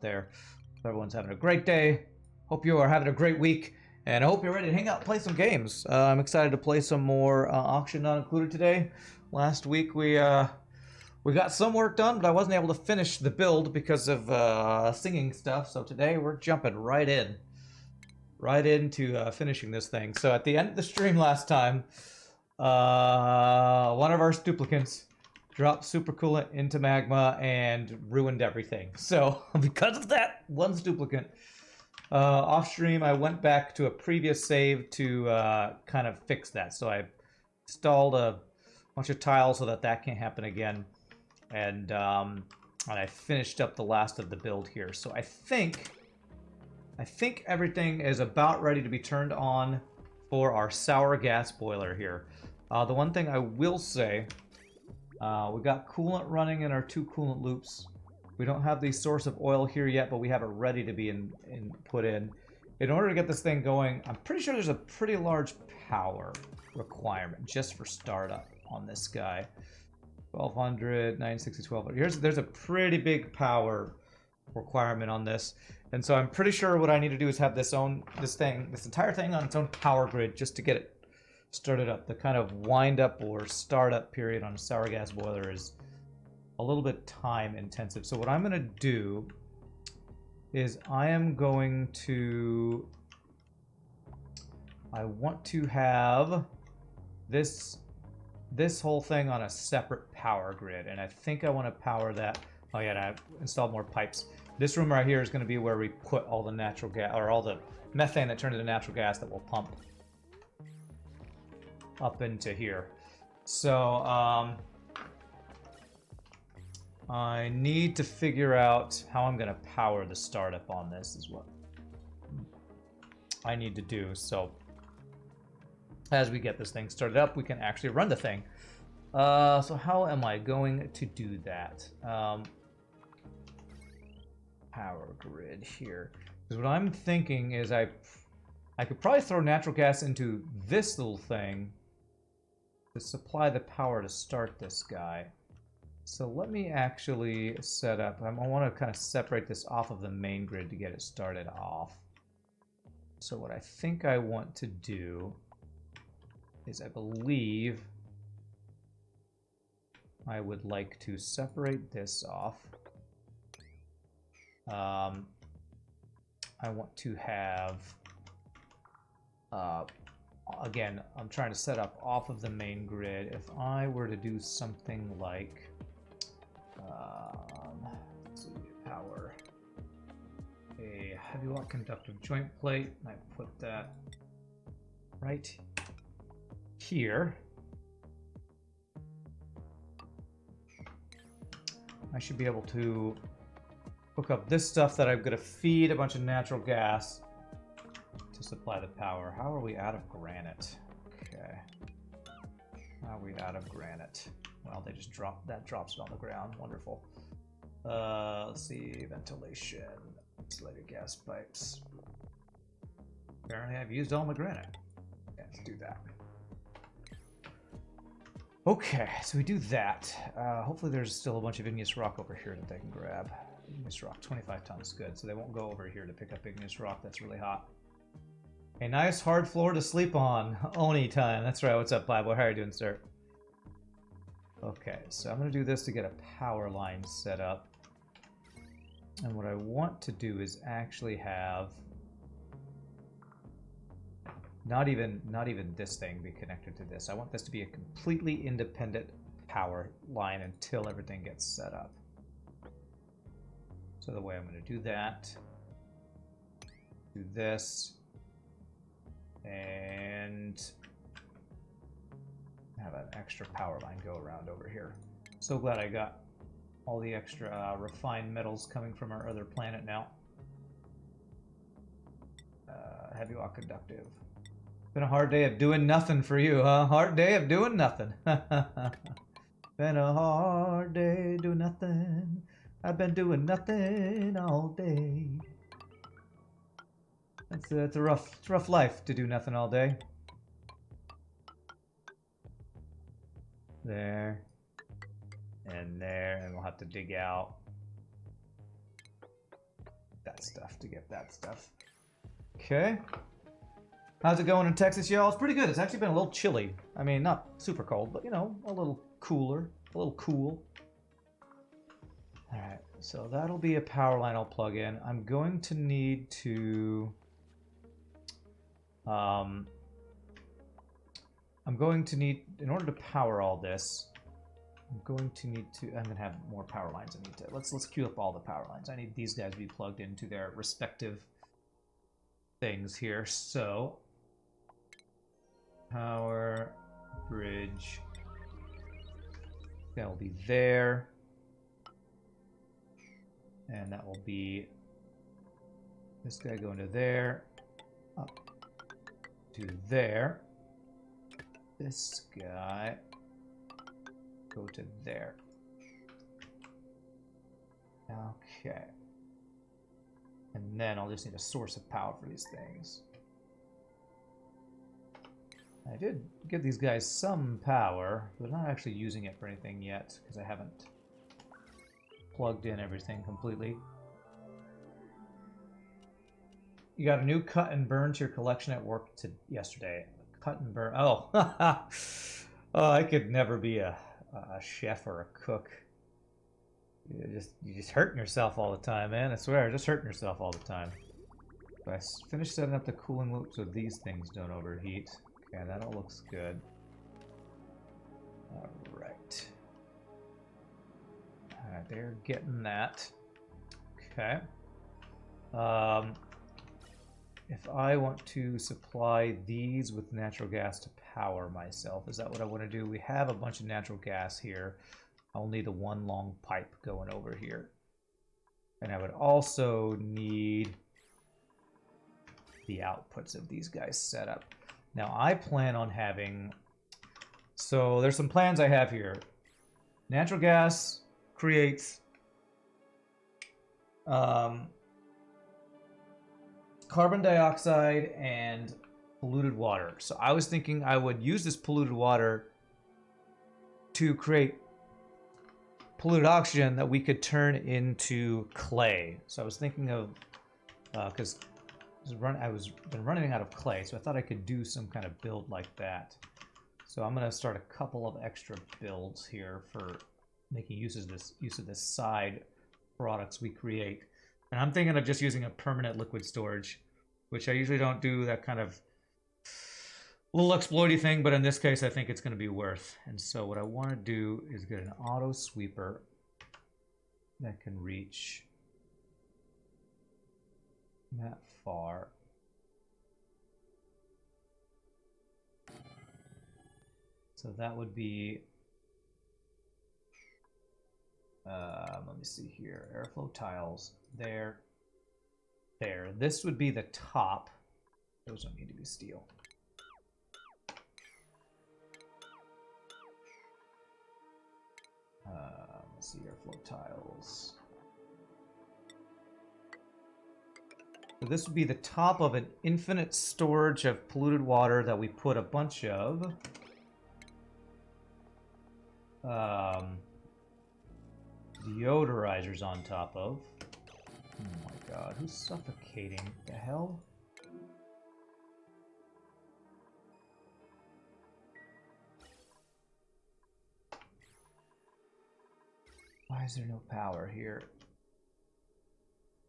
there. Everyone's having a great day. Hope you are having a great week, and I hope you're ready to hang out and play some games. I'm excited to play some more Auction Not Included today. Last week we got some work done, but I wasn't able to finish the build because of singing stuff. So today we're jumping right into finishing this thing. So at the end of the stream last time, one of our duplicants dropped super coolant into magma and ruined everything. So because of that, one's duplicant. Off stream, I went back to a previous save to kind of fix that. So I installed a bunch of tiles so that that can't happen again, and I finished up the last of the build here. So I think everything is about ready to be turned on for our sour gas boiler here. The one thing I will say, we got coolant running in our 2 coolant loops. We don't have the source of oil here yet, but we have it ready to be put in. In order to get this thing going, I'm pretty sure there's a pretty large power requirement just for startup on this guy. 1200, 960, 1200. There's a pretty big power requirement on this. And so I'm pretty sure what I need to do is have this entire thing on its own power grid just to get it started up. The kind of wind up or startup period on a sour gas boiler is a little bit time intensive. So what I'm going to do is I want to have this whole thing on a separate power grid, and I think I want to power that. Oh yeah, and I installed more pipes. This room right here is going to be where we put all the natural gas, or all the methane that turned into natural gas that will pump up into here. So I need to figure out how I'm going to power the startup on this is what I need to do. So as we get this thing started up, we can actually run the thing. So how am I going to do that? Power grid here. Because what I'm thinking is I could probably throw natural gas into this little thing to supply the power to start this guy. So let me actually set up, I want to kind of separate this off of the main grid to get it started off. So what I think I want to do is I believe I would like to separate this off. I want to have, again, I'm trying to set up off of the main grid. If I were to do something like, let's see, power a heavy watt conductive joint plate, and I put that right here. I should be able to hook up this stuff that I'm going to feed a bunch of natural gas to supply the power. How are we out of granite? Okay. How are we out of granite? Well, they just dropped, that drops it on the ground. Wonderful. Let's see, ventilation, insulated gas pipes. Apparently I've used all my granite. Okay, let's do that. Okay, so we do that. Hopefully there's still a bunch of igneous rock over here that they can grab. Igneous rock, 25 tons, good. So they won't go over here to pick up igneous rock, that's really hot. A nice hard floor to sleep on. Oni time, that's right. What's up, Bible? How are you doing, sir? Okay, so I'm going to do this to get a power line set up. And what I want to do is actually have not even this thing be connected to this. I want this to be a completely independent power line until everything gets set up. So the way I'm going to do that, do this, and have an extra power line go around over here. So glad I got all the extra refined metals coming from our other planet now. Heavy watt conductive. Been a hard day of doing nothing for you, huh? Hard day of doing nothing. Been a hard day doing nothing. I've been doing nothing all day. It's a rough life to do nothing all day. There. And there, and we'll have to dig out stuff to get that stuff. Okay. How's it going in Texas, y'all? It's pretty good. It's actually been a little chilly. I mean, not super cold, but, you know, a little cooler. A little cool. Alright, so that'll be a power line I'll plug in. I'm going to need to... I'm going to need, in order to power all this, I'm going to have more power lines I need to, let's queue up all the power lines. I need these guys to be plugged into their respective things here. So, power, bridge, that will be there. And that will be this guy going to there, up to there. This guy go to there. Okay. And then I'll just need a source of power for these things. I did give these guys some power, but I'm not actually using it for anything yet because I haven't plugged in everything completely. You got a new cut and burn to your collection at work yesterday. Cut and burn. Oh, oh, I could never be a chef or a cook. You're just hurting yourself all the time, man. I swear, just hurting yourself all the time. So I finished setting up the cooling loop so these things don't overheat. Okay, that all looks good. All right. Alright, they're getting that. Okay. If I want to supply these with natural gas to power myself, is that what I want to do? We have a bunch of natural gas here. I'll need a one long pipe going over here. And I would also need the outputs of these guys set up. Now I plan on having, so there's some plans I have here. Natural gas creates carbon dioxide and polluted water. So I was thinking I would use this polluted water to create polluted oxygen that we could turn into clay. So I was thinking of, because I was been running out of clay, so I thought I could do some kind of build like that. So I'm gonna start a couple of extra builds here for making use of this side products we create. And I'm thinking of just using a permanent liquid storage, which I usually don't do that kind of little exploity thing, but in this case I think it's going to be worth. And so what I want to do is get an auto sweeper that can reach that far. So that would be let me see here, airflow tiles there. This would be the top. Those don't need to be steel. Let's see, airflow tiles. So this would be the top of an infinite storage of polluted water that we put a bunch of deodorizers on top of. Oh my god, who's suffocating? What the hell? Why is there no power here?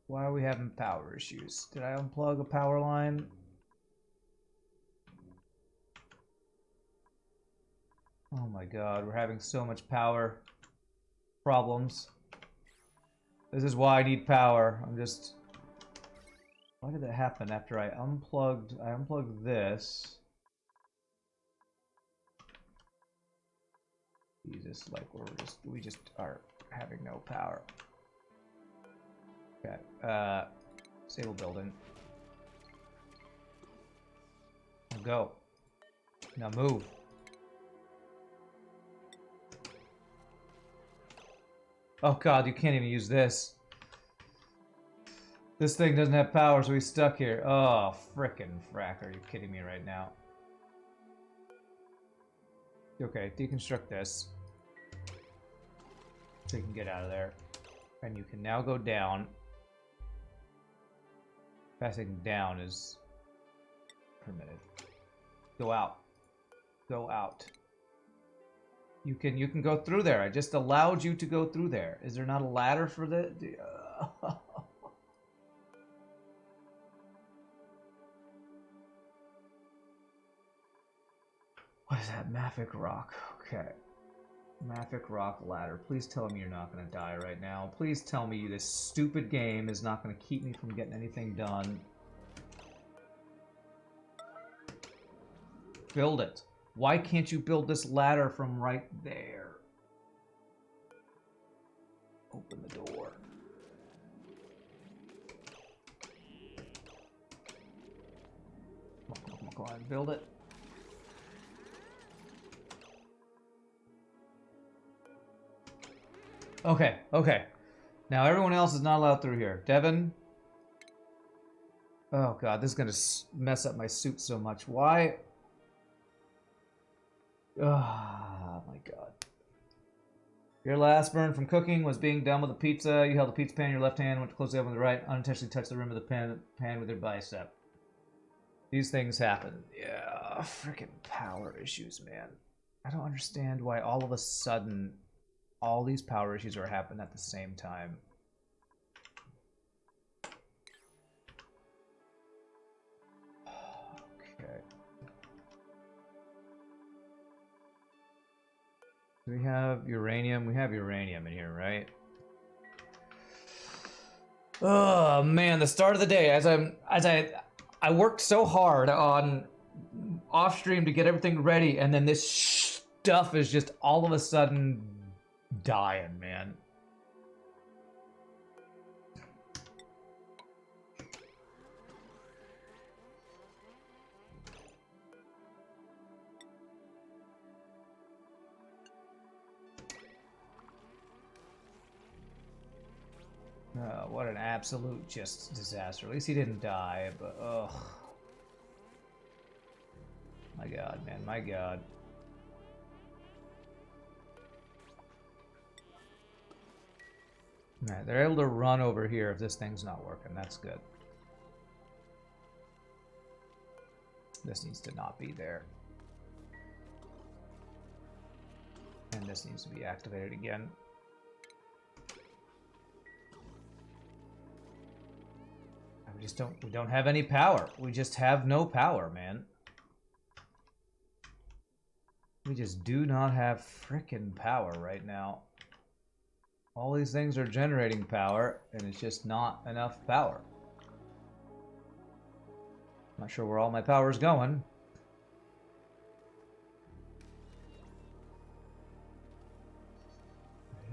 Why are we having power issues? Did I unplug a power line? Oh my god, we're having so much power problems. This is why I need power. Why did that happen after I unplugged this? Jesus, like we just are having no power. Okay, disable building. Now go. Now move. Oh god, you can't even use this. This thing doesn't have power, so he's stuck here. Oh, frickin' frack, are you kidding me right now? Okay, deconstruct this. So you can get out of there. And you can now go down. Passing down is permitted. Go out. Go out. You can go through there. I just allowed you to go through there. Is there not a ladder for the... What is that? Maffic Rock. Okay. Maffic Rock ladder. Please tell me you're not going to die right now. Please tell me this stupid game is not going to keep me from getting anything done. Build it. Why can't you build this ladder from right there? Open the door. Come on, build it. Okay, okay. Now everyone else is not allowed through here. Devin. Oh god, this is gonna mess up my suit so much. Why? Oh my god. Your last burn from cooking was being done with a pizza. You held a pizza pan in your left hand, went to close the oven with the right, unintentionally touched the rim of the pan with your bicep. These things happen. Yeah, freaking power issues, man. I don't understand why all of a sudden all these power issues are happening at the same time. Okay. Do we have uranium? We have uranium in here, right? Oh man, the start of the day as I worked so hard on off stream to get everything ready, and then this stuff is just all of a sudden dying, man. What an absolute just disaster. At least he didn't die, but ugh. My god, man, my god. Alright, they're able to run over here if this thing's not working. That's good. This needs to not be there. And this needs to be activated again. We don't have any power. We just have no power, man. We just do not have frickin' power right now. All these things are generating power, and it's just not enough power. Not sure where all my power's going.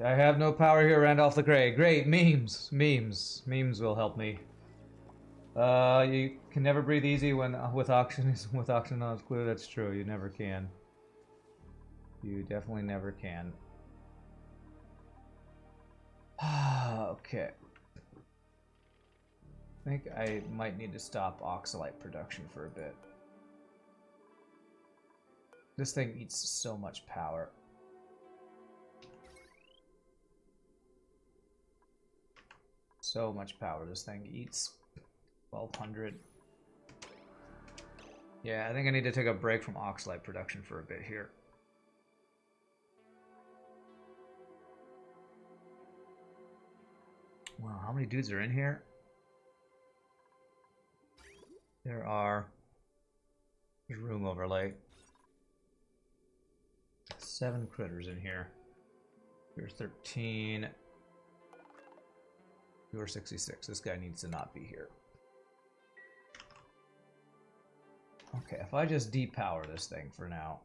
I have no power here, Randolph the Grey. Great, memes. Memes will help me. You can never breathe easy when with oxygen on its glue. That's true. You never can. You definitely never can. Okay. I think I might need to stop oxalite production for a bit. This thing eats so much power. So much power this thing eats. 1200. Yeah, I think I need to take a break from oxalite production for a bit here. Wow, how many dudes are in here? There's room overlay. 7 critters in here. You're 13. You're 66. This guy needs to not be here. Okay, if I just depower this thing for now,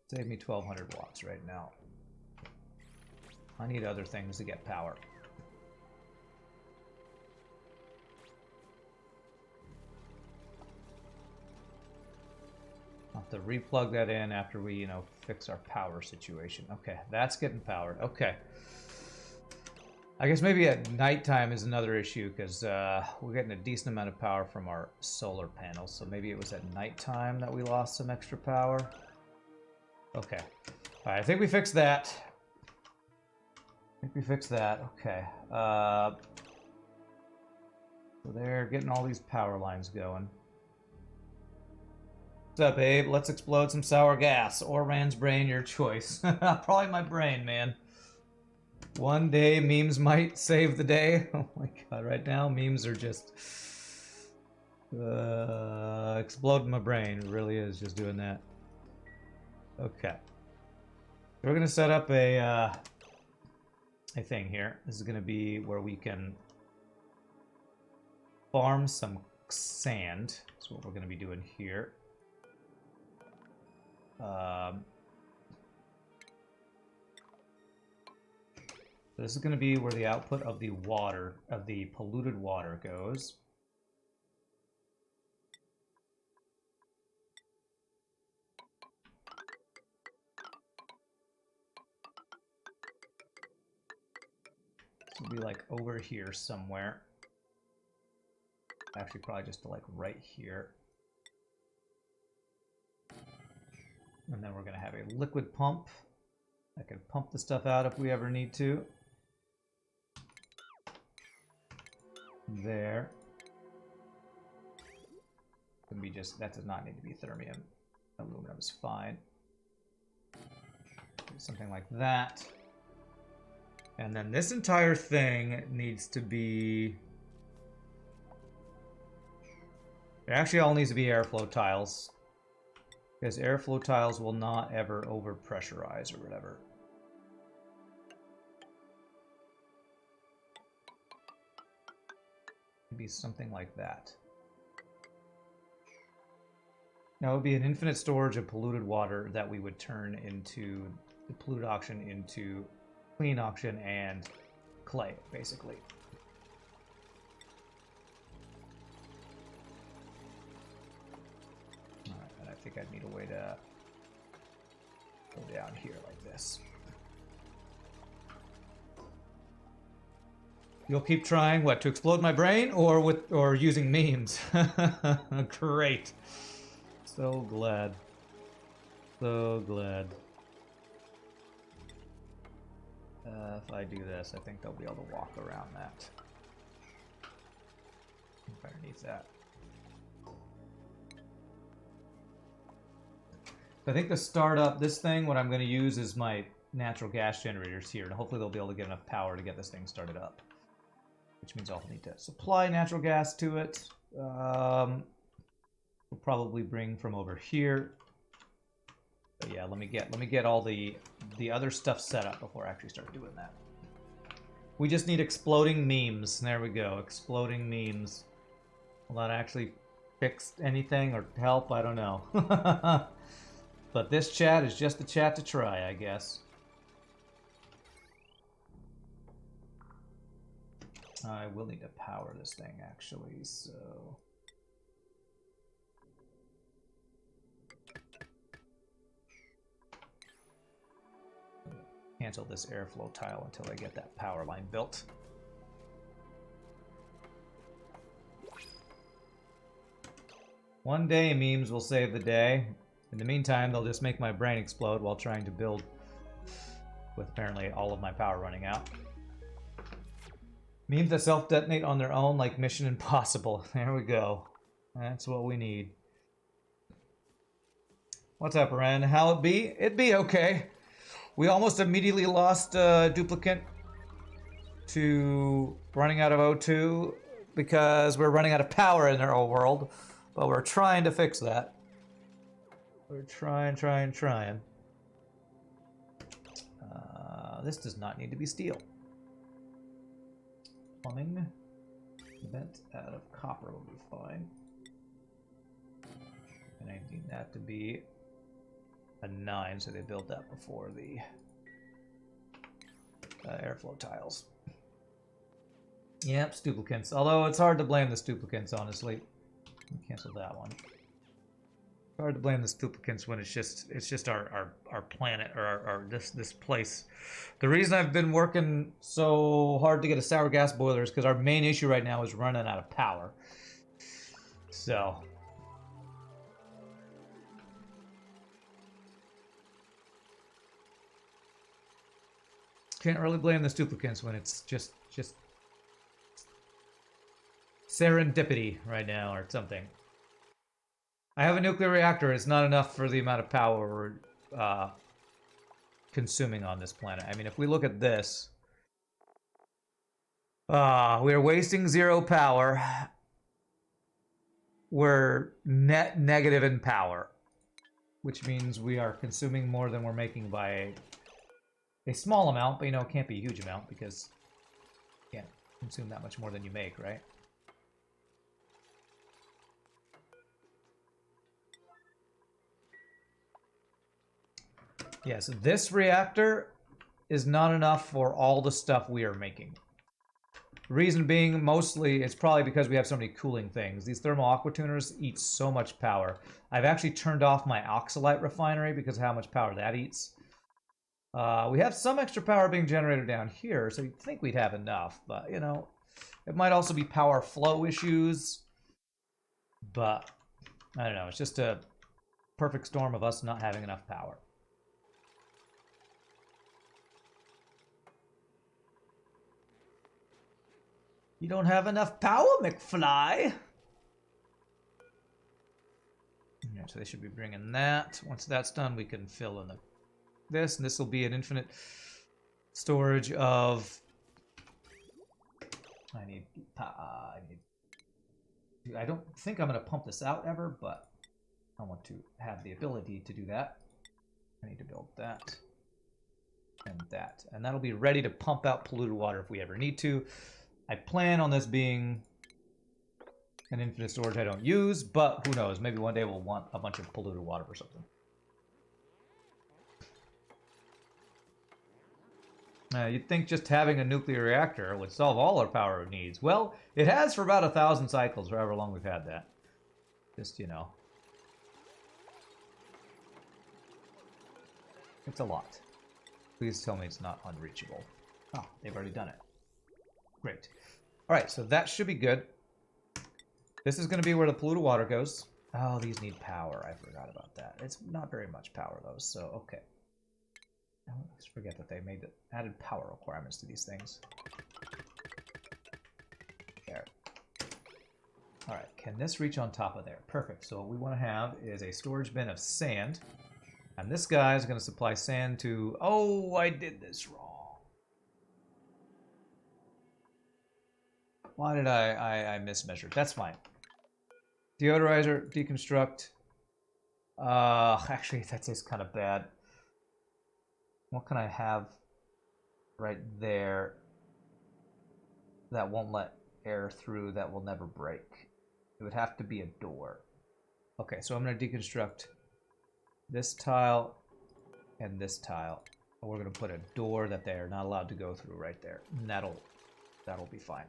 save me 1200 watts right now. I need other things to get power. I'll have to replug that in after we, fix our power situation. Okay, that's getting powered. Okay. I guess maybe at nighttime is another issue because we're getting a decent amount of power from our solar panels. So maybe it was at nighttime that we lost some extra power. Okay. All right, I think we fixed that. Okay. So they're getting all these power lines going. What's up, Abe? Let's explode some sour gas. Or Rand's brain, your choice. Probably my brain, man. One day memes might save the day. Oh my god, right now memes are just exploding my brain. It really is just doing that. Okay. We're gonna set up a thing here. This is gonna be where we can farm some sand. That's what we're gonna be doing here. This is going to be where the output of the water, of the polluted water goes. This will be like over here somewhere. Actually, probably just like right here. And then we're going to have a liquid pump that can pump the stuff out if we ever need to. There. Can be just, that does not need to be thermium. Aluminum is fine. Something like that. And then this entire thing needs to be... It actually all needs to be airflow tiles. Because airflow tiles will not ever over-pressurize or whatever. Be something like that. Now it would be an infinite storage of polluted water that we would turn into the polluted oxygen into clean oxygen and clay, basically. Alright, and I think I'd need a way to go down here like this. You'll keep trying what, to explode my brain or using memes? Great. So glad. So glad. If I do this, I think they'll be able to walk around that. Underneath that. I think to start up this thing, what I'm going to use is my natural gas generators here, and hopefully they'll be able to get enough power to get this thing started up. Which means I'll need to supply natural gas to it. We'll probably bring from over here. But yeah, let me get all the other stuff set up before I actually start doing that. We just need exploding memes. There we go, exploding memes. Will that actually fix anything or help? I don't know. But this chat is just the chat to try, I guess. I will need to power this thing, actually, so... Cancel this airflow tile until I get that power line built. One day memes will save the day. In the meantime, they'll just make my brain explode while trying to build with apparently all of my power running out. Memes that self-detonate on their own, like Mission Impossible. There we go. That's what we need. What's up, Ren? How it be? It be okay. We almost immediately lost Duplicant to running out of O2 because we're running out of power in their old world. But we're trying to fix that. We're trying. This does not need to be steel. Plumbing. Vent out of copper will be fine. And I need that to be a 9, so they built that before the airflow tiles. Yep, Stuplicants. Although it's hard to blame the Stuplicants, honestly. Cancel that one. It's hard to blame the Stuplicants when it's just our planet or our this place. The reason I've been working so hard to get a sour gas boiler is because our main issue right now is running out of power. So can't really blame the Stuplicants when it's just serendipity right now or something. I have a nuclear reactor. It's not enough for the amount of power we're consuming on this planet. I mean, if we look at this, we are wasting 0 power. We're net negative in power, which means we are consuming more than we're making by a small amount, but you know, it can't be a huge amount because you can't consume that much more than you make, right? Yeah, so this reactor is not enough for all the stuff we are making. Reason being, mostly, it's probably because we have so many cooling things. These thermal aqua tuners eat so much power. I've actually turned off my oxalite refinery because of how much power that eats. We have some extra power being generated down here, so you'd think we'd have enough, but, you know, it might also be power flow issues, but, I don't know, it's just a perfect storm of us not having enough power. You don't have enough power, McFly! Yeah, so they should be bringing that. Once that's done, we can fill in this, and this will be an infinite storage of... I don't think I'm going to pump this out ever, but I want to have the ability to do that. I need to build that. And that. And that'll be ready to pump out polluted water if we ever need to. I plan on this being an infinite storage I don't use, but who knows? Maybe one day we'll want a bunch of polluted water or something. You'd think just having a nuclear reactor would solve all our power needs. Well, it has for about 1,000 cycles, however long we've had that. Just, you know. It's a lot. Please tell me it's not unreachable. Oh, they've already done it. Great. Alright, so that should be good. This is going to be where the polluted water goes. Oh, these need power. I forgot about that. It's not very much power, though, so okay. I always forget that they made added power requirements to these things. There. Alright, can this reach on top of there? Perfect. So what we want to have is a storage bin of sand. And this guy is going to supply sand to... Oh, I did this wrong. Why did I mismeasured? That's fine. Deodorizer, deconstruct. Actually, that tastes kind of bad. What can I have right there that won't let air through, that will never break? It would have to be a door. Okay, so I'm going to deconstruct this tile and this tile. And we're going to put a door that they're not allowed to go through right there. And that'll be fine.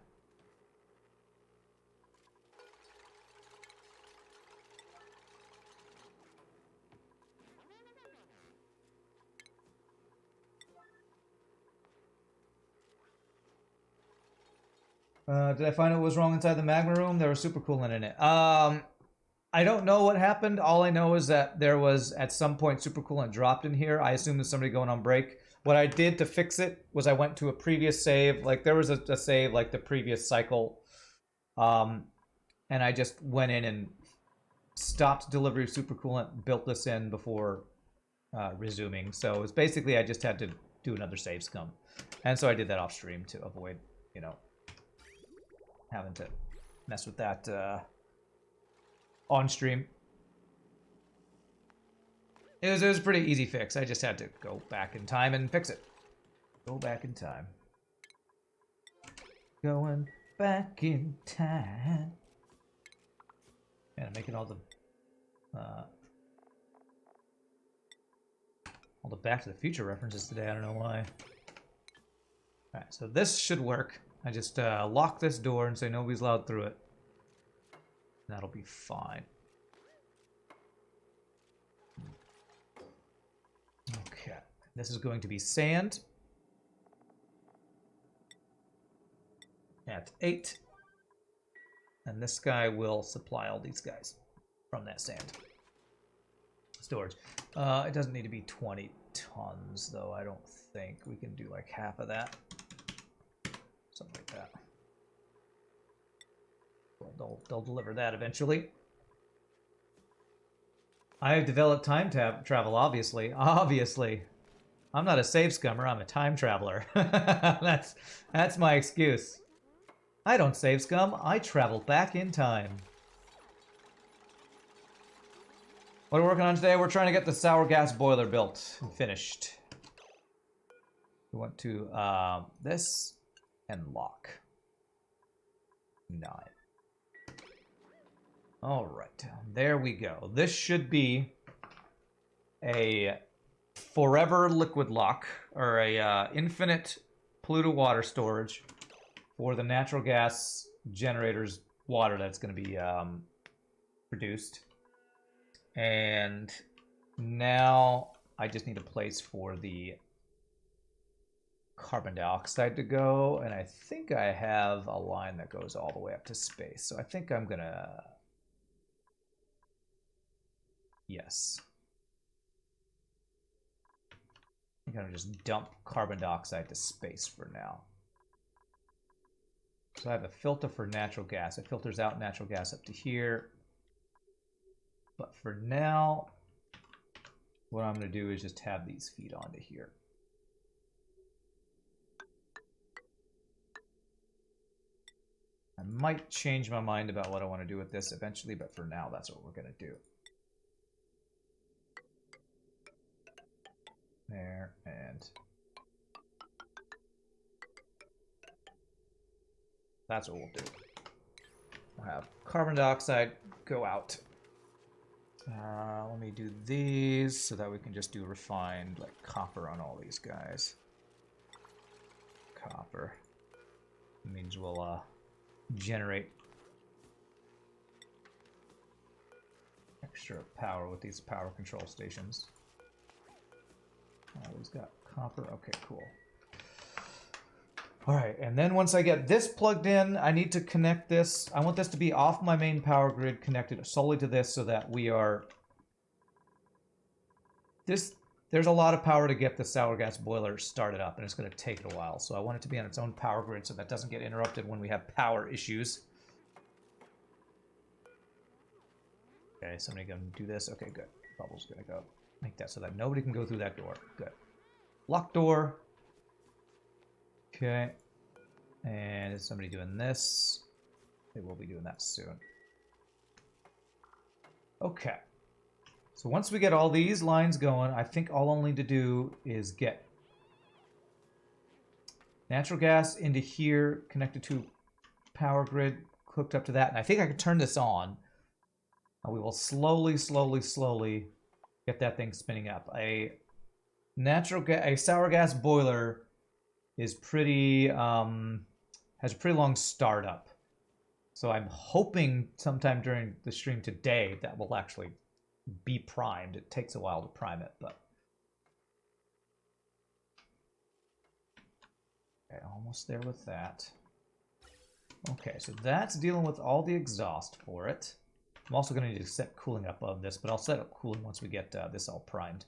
Did I find out what was wrong inside the magma room? There was supercoolant in it. I don't know what happened. All I know is that there was, at some point, supercoolant dropped in here. I assume there's somebody going on break. What I did to fix it was I went to a previous save. Like, there was a save, like, the previous cycle. And I just went in and stopped delivery of supercoolant, built this in before resuming. So it's basically I just had to do another save scum. And so I did that off stream to avoid, you know, having to mess with that on stream. It was a pretty easy fix. I just had to go back in time and fix it. Go back in time. Going back in time. Man, I'm making all the Back to the Future references today. I don't know why. Alright, so this should work. I just lock this door and say nobody's allowed through it. That'll be fine. Okay, this is going to be sand. At 8. And this guy will supply all these guys from that sand. Storage. It doesn't need to be 20 tons, though, I don't think. We can do like half of that. Something like that. they'll deliver that eventually. I have developed time travel, obviously. Obviously. I'm not a save scummer, I'm a time traveler. That's my excuse. I don't save scum, I travel back in time. What are we working on today? We're trying to get the sour gas boiler built and finished. We want to this and lock 9. All right, there we go. This should be a forever liquid lock, or a infinite polluted water storage for the natural gas generator's water that's going to be produced. And now I just need a place for the carbon dioxide to go, and I think I have a line that goes all the way up to space. So I think I'm gonna... Yes. I'm gonna just dump carbon dioxide to space for now. So I have a filter for natural gas. It filters out natural gas up to here. But for now, what I'm going to do is just have these feed onto here. I might change my mind about what I want to do with this eventually, but for now, that's what we're going to do. There, and that's what we'll do. We'll have carbon dioxide go out. Let me do these so that we can just do refined, like, copper on all these guys. Copper. It means we'll generate extra power with these power control stations. We've got copper. Okay, cool. Alright, and then once I get this plugged in, I need to connect this. I want this to be off my main power grid, connected solely to this so that we are... There's a lot of power to get the sour gas boiler started up, and it's going to take it a while. So I want it to be on its own power grid so that doesn't get interrupted when we have power issues. Okay, somebody gonna do this. Okay, good. Bubble's gonna go. Make that so that nobody can go through that door. Good. Lock door. Okay. And is somebody doing this? They will be doing that soon. Okay. So once we get all these lines going, I think all I'll need to do is get natural gas into here, connected to power grid, hooked up to that. And I think I can turn this on. And we will slowly get that thing spinning up. A sour gas boiler is pretty has a pretty long startup. So I'm hoping sometime during the stream today that will actually be primed. It takes a while to prime it, but okay, almost there with that. Okay, so that's dealing with all the exhaust for it. I'm also going to need to set cooling up of this, but I'll set up cooling once we get this all primed.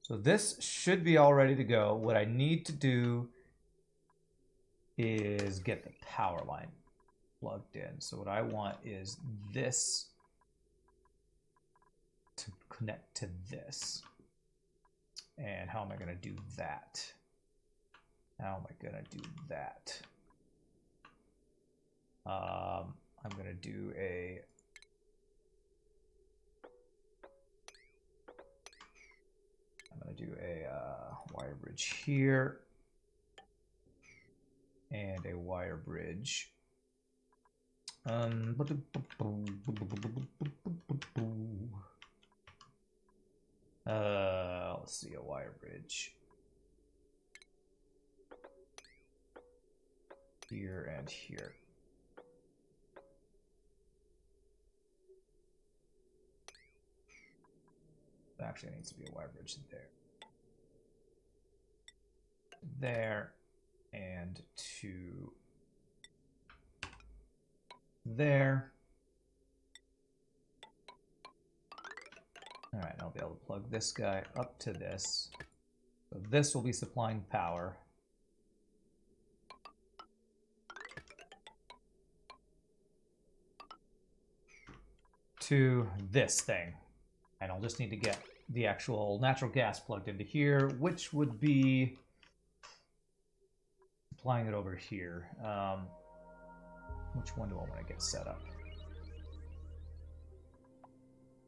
So this should be all ready to go. What I need to do is get the power line plugged in. So what I want is this to connect to this. And how am I going to do that? How am I going to do that? I'm going to do a... I'm going to do a wire bridge here. And a wire bridge. Let's see, a wire bridge. Here and here. Actually, it needs to be a wire bridge there. There. And to there. All right, I'll be able to plug this guy up to this. So this will be supplying power. to this thing. And I'll just need to get the actual natural gas plugged into here, which would be applying it over here. Which one do I want to get set up?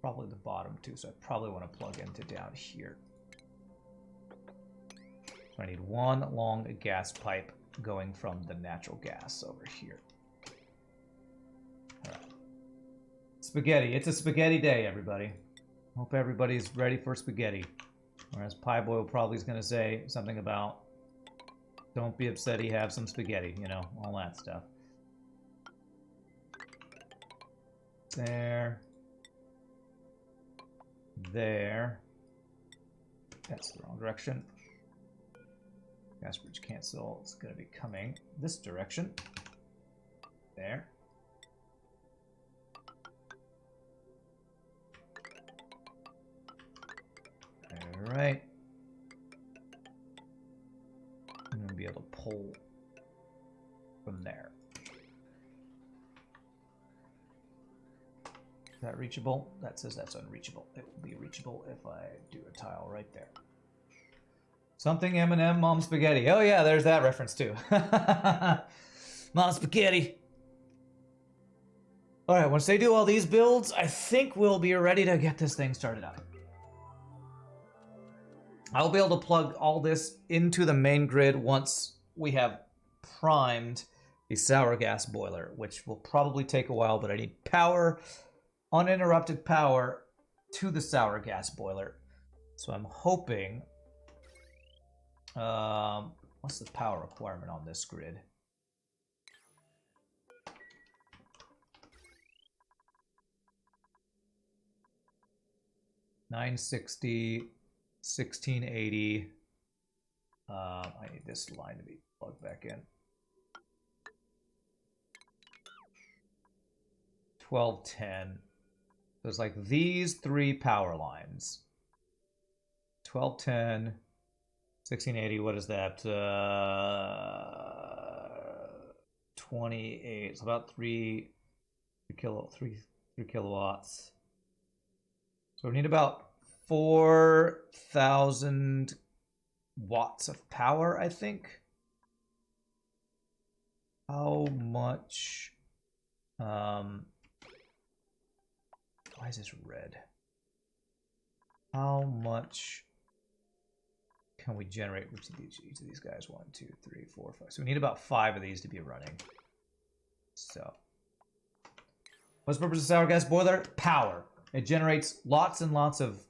Probably the bottom two, so I probably want to plug into down here. So I need one long gas pipe going from the natural gas over here. All right. Spaghetti. It's a spaghetti day, everybody. Hope everybody's ready for spaghetti. Whereas Pieboy probably is going to say something about, don't be upset, he have some spaghetti, you know, all that stuff. There. There. That's the wrong direction. Gas bridge cancel. It's going to be coming this direction. There. All right. I'm going to be able to pull from there. Is that reachable? That says that's unreachable. It will be reachable if I do a tile right there. Something M&M Mom Spaghetti. Oh yeah, there's that reference too. Mom Spaghetti. All right, once they do all these builds, I think we'll be ready to get this thing started up. I'll be able to plug all this into the main grid once we have primed the sour gas boiler, which will probably take a while, but I need power, uninterrupted power to the sour gas boiler. So I'm hoping, what's the power requirement on this grid? $960, 1680. I need this line to be plugged back in. 1210. So it's like these three power lines. 1210, 1680. What is that? 28. It's about 3 kilowatts. So we need about 4,000 watts of power, I think. How much? Why is this red? How much can we generate? Which of these? Each of these guys? 1, 2, 3, 4, 5. So we need about 5 of these to be running. So, what's the purpose of the sour gas boiler? Power. It generates lots and lots of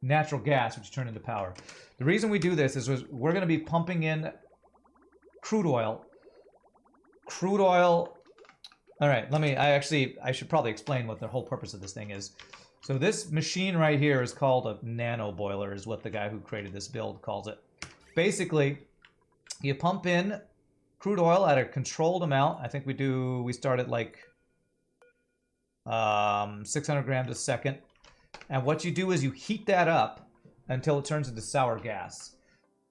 natural gas, which turn into power. The reason we do this is we're going to be pumping in crude oil. Crude oil. All right, I should probably explain what the whole purpose of this thing is. So this machine right here is called a nano boiler, is what the guy who created this build calls it. Basically, you pump in crude oil at a controlled amount. I think we start at like 600 grams a second. And what you do is you heat that up until it turns into sour gas.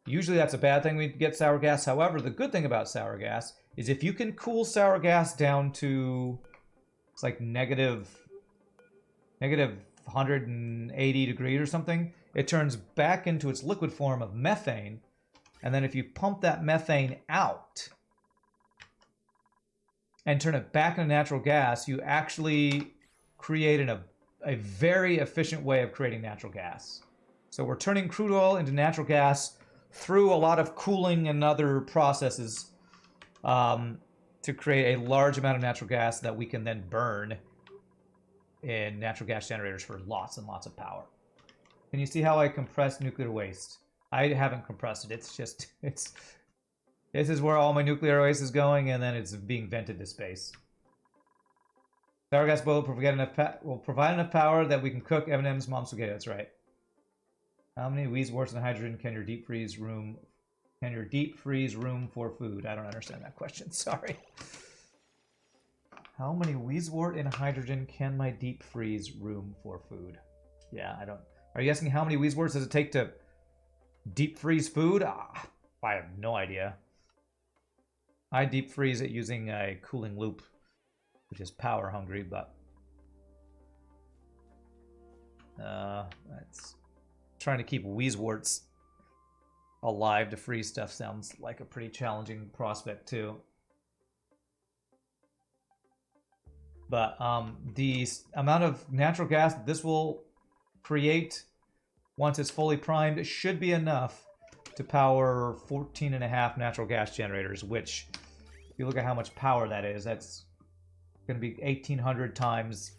Usually that's a bad thing when you get sour gas. However, the good thing about sour gas is if you can cool sour gas down to, it's like negative 180 degrees or something, it turns back into its liquid form of methane. And then if you pump that methane out and turn it back into natural gas, you actually create a very efficient way of creating natural gas. So we're turning crude oil into natural gas through a lot of cooling and other processes to create a large amount of natural gas that we can then burn in natural gas generators for lots and lots of power. Can you see how I compress nuclear waste? I haven't compressed it. It's just, this is where all my nuclear waste is going, and then it's being vented to space. Sour gas boiler will provide enough power that we can cook M&M's Mom Spaghetti. That's right. How many Weezworts and hydrogen can your deep freeze room for food? I don't understand that question. Sorry. How many Weezwort and hydrogen can my deep freeze room for food? Yeah, I don't. Are you asking how many Weezworts does it take to deep freeze food? I have no idea. I deep freeze it using a cooling loop, which is power hungry, but That's trying to keep Wheezeworts alive to freeze stuff sounds like a pretty challenging prospect too. But the amount of natural gas that this will create once it's fully primed, it should be enough to power 14.5 natural gas generators, which, if you look at how much power that is, that's going to be 1,800 times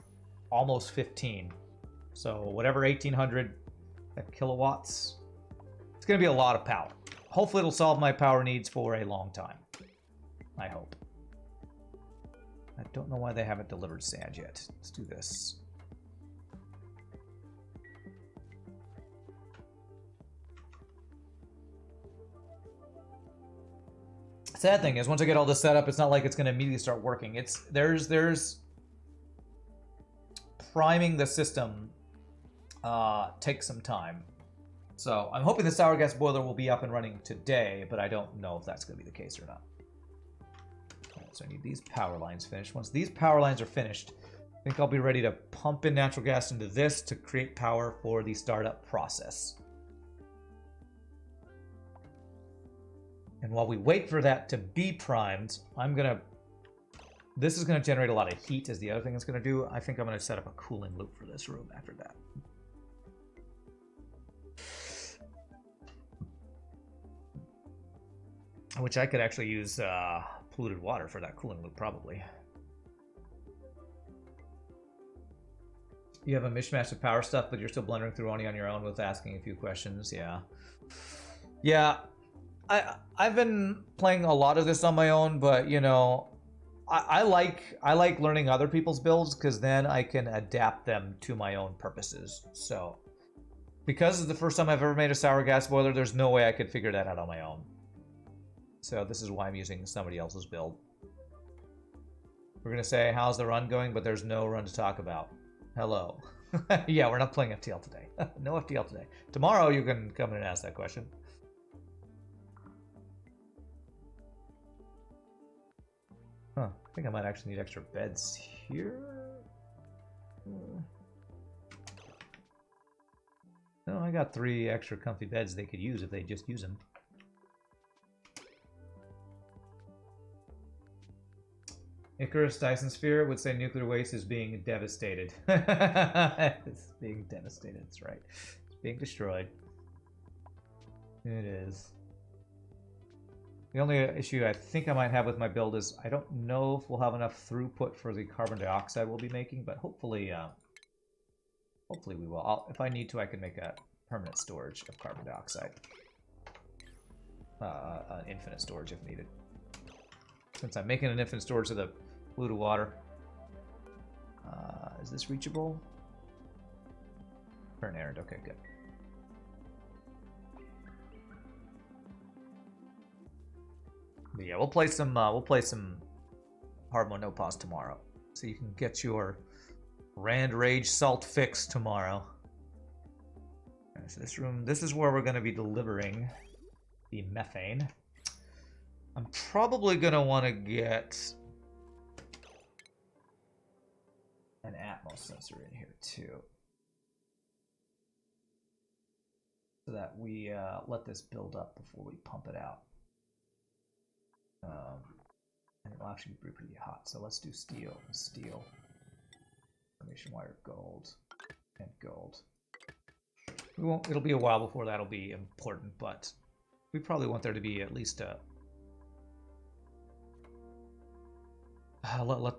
almost 15. So whatever 1,800 kilowatts, it's going to be a lot of power. Hopefully it'll solve my power needs for a long time. I hope. I don't know why they haven't delivered sand yet. Let's do this. Sad thing is, once I get all this set up, it's not like it's going to immediately start working. There's priming the system takes some time. So I'm hoping the sour gas boiler will be up and running today, but I don't know if that's going to be the case or not. So I need these power lines finished. Once these power lines are finished, I think I'll be ready to pump in natural gas into this to create power for the startup process. And while we wait for that to be primed, this is gonna generate a lot of heat is the other thing it's gonna do. I think I'm gonna set up a cooling loop for this room after that. Which I could actually use polluted water for that cooling loop, probably. You have a mishmash of power stuff, but you're still blundering through Oni on your own with asking a few questions. Yeah. Yeah. I've been playing a lot of this on my own, but you know, I like learning other people's builds because then I can adapt them to my own purposes. So, because it's the first time I've ever made a sour gas boiler, there's no way I could figure that out on my own. So this is why I'm using somebody else's build. We're gonna say how's the run going, but there's no run to talk about. Hello. Yeah, we're not playing FTL today. No FTL today. Tomorrow you can come in and ask that question. Huh, I think I might actually need extra beds here. No, I got 3 extra comfy beds they could use if they just use them. Icarus Dyson Sphere would say nuclear waste is being devastated. It's being devastated, that's right. It's being destroyed. It is. The only issue I think I might have with my build is I don't know if we'll have enough throughput for the carbon dioxide we'll be making, but hopefully hopefully we will. If I need to, I can make a permanent storage of carbon dioxide. Infinite storage if needed. Since I'm making an infinite storage of the polluted water. Is this reachable? Current errand, okay, good. But yeah, we'll play some Hard Mode No Pause tomorrow. So you can get your Rand Rage Salt fix tomorrow. Okay, so this is where we're gonna be delivering the methane. I'm probably gonna want to get an Atmos sensor in here too, so that we let this build up before we pump it out. And it'll actually be pretty hot. So let's do steel, information wire, gold, and gold. It'll be a while before that'll be important, but we probably want there to be at least a. Let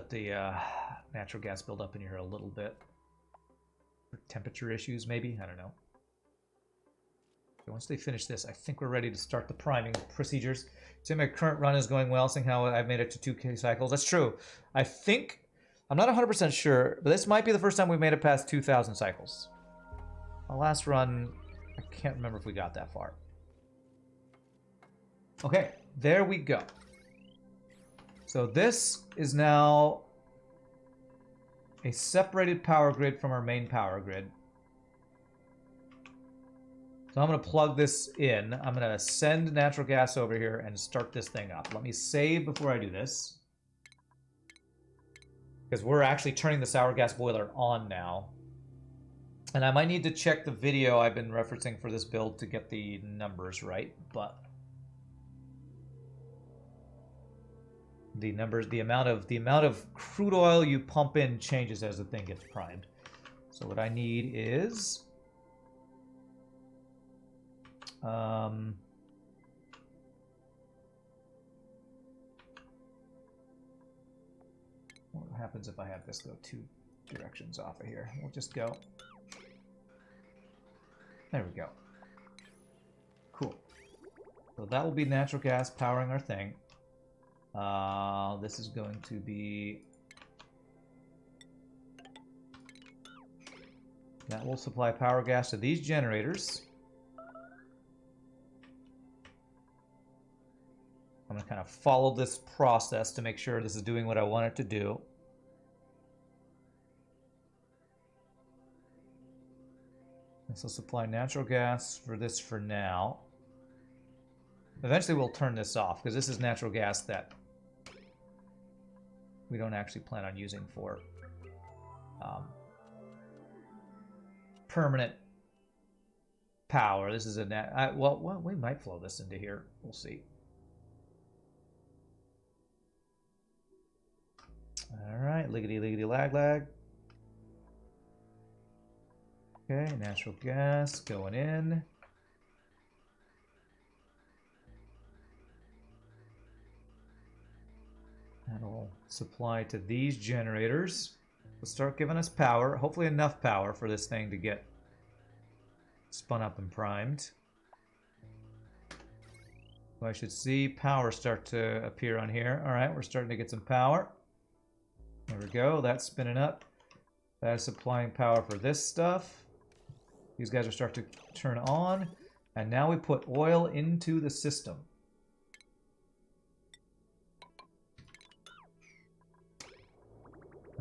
the natural gas build up in here a little bit. For temperature issues, maybe? I don't know. Okay, once they finish this, I think we're ready to start the priming procedures. So my current run is going well, seeing how I've made it to 2K cycles. That's true. I think, I'm not 100% sure, but this might be the first time we've made it past 2,000 cycles. Our last run, I can't remember if we got that far. Okay, there we go. So this is now a separated power grid from our main power grid. So I'm going to plug this in. I'm going to send natural gas over here and start this thing up. Let me save before I do this. Because we're actually turning the sour gas boiler on now. And I might need to check the video I've been referencing for this build to get the numbers right, but the numbers, the amount of crude oil you pump in changes as the thing gets primed. So what I need is what happens if I have this go 2 directions off of here? We'll just go. There we go. Cool. So that will be natural gas powering our thing. This is going to be... That will supply power gas to these generators. I'm going to kind of follow this process to make sure this is doing what I want it to do. This will supply natural gas for this for now. Eventually we'll turn this off, because this is natural gas that we don't actually plan on using for permanent power. This is a well, we might flow this into here. We'll see. All right, liggity liggity lag lag. Okay, natural gas going in. That'll supply to these generators. They'll start giving us power, hopefully enough power for this thing to get spun up and primed. So I should see power start to appear on here. All right, we're starting to get some power. There we go, that's spinning up. That's supplying power for this stuff. These guys are starting to turn on. And now we put oil into the system.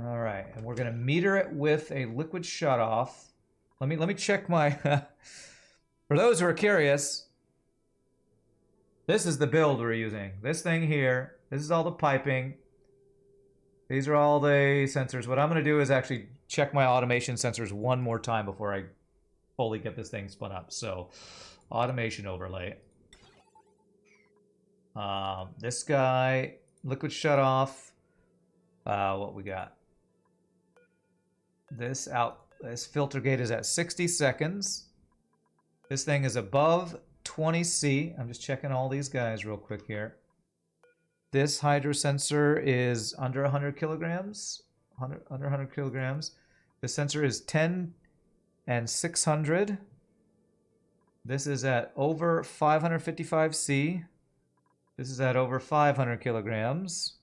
All right, and we're gonna meter it with a liquid shutoff. Let me check my. For those who are curious, this is the build we're using. This thing here. This is all the piping. These are all the sensors. What I'm gonna do is actually check my automation sensors one more time before I fully get this thing spun up. So, automation overlay. This guy, liquid shutoff. What we got? This filter gate is at 60 seconds. This thing is above 20C. I'm just checking all these guys real quick here. This hydro sensor is under 100 kilograms. Under 100 kilograms. This sensor is 10 and 600. This is at over 555C. This is at over 500 kilograms.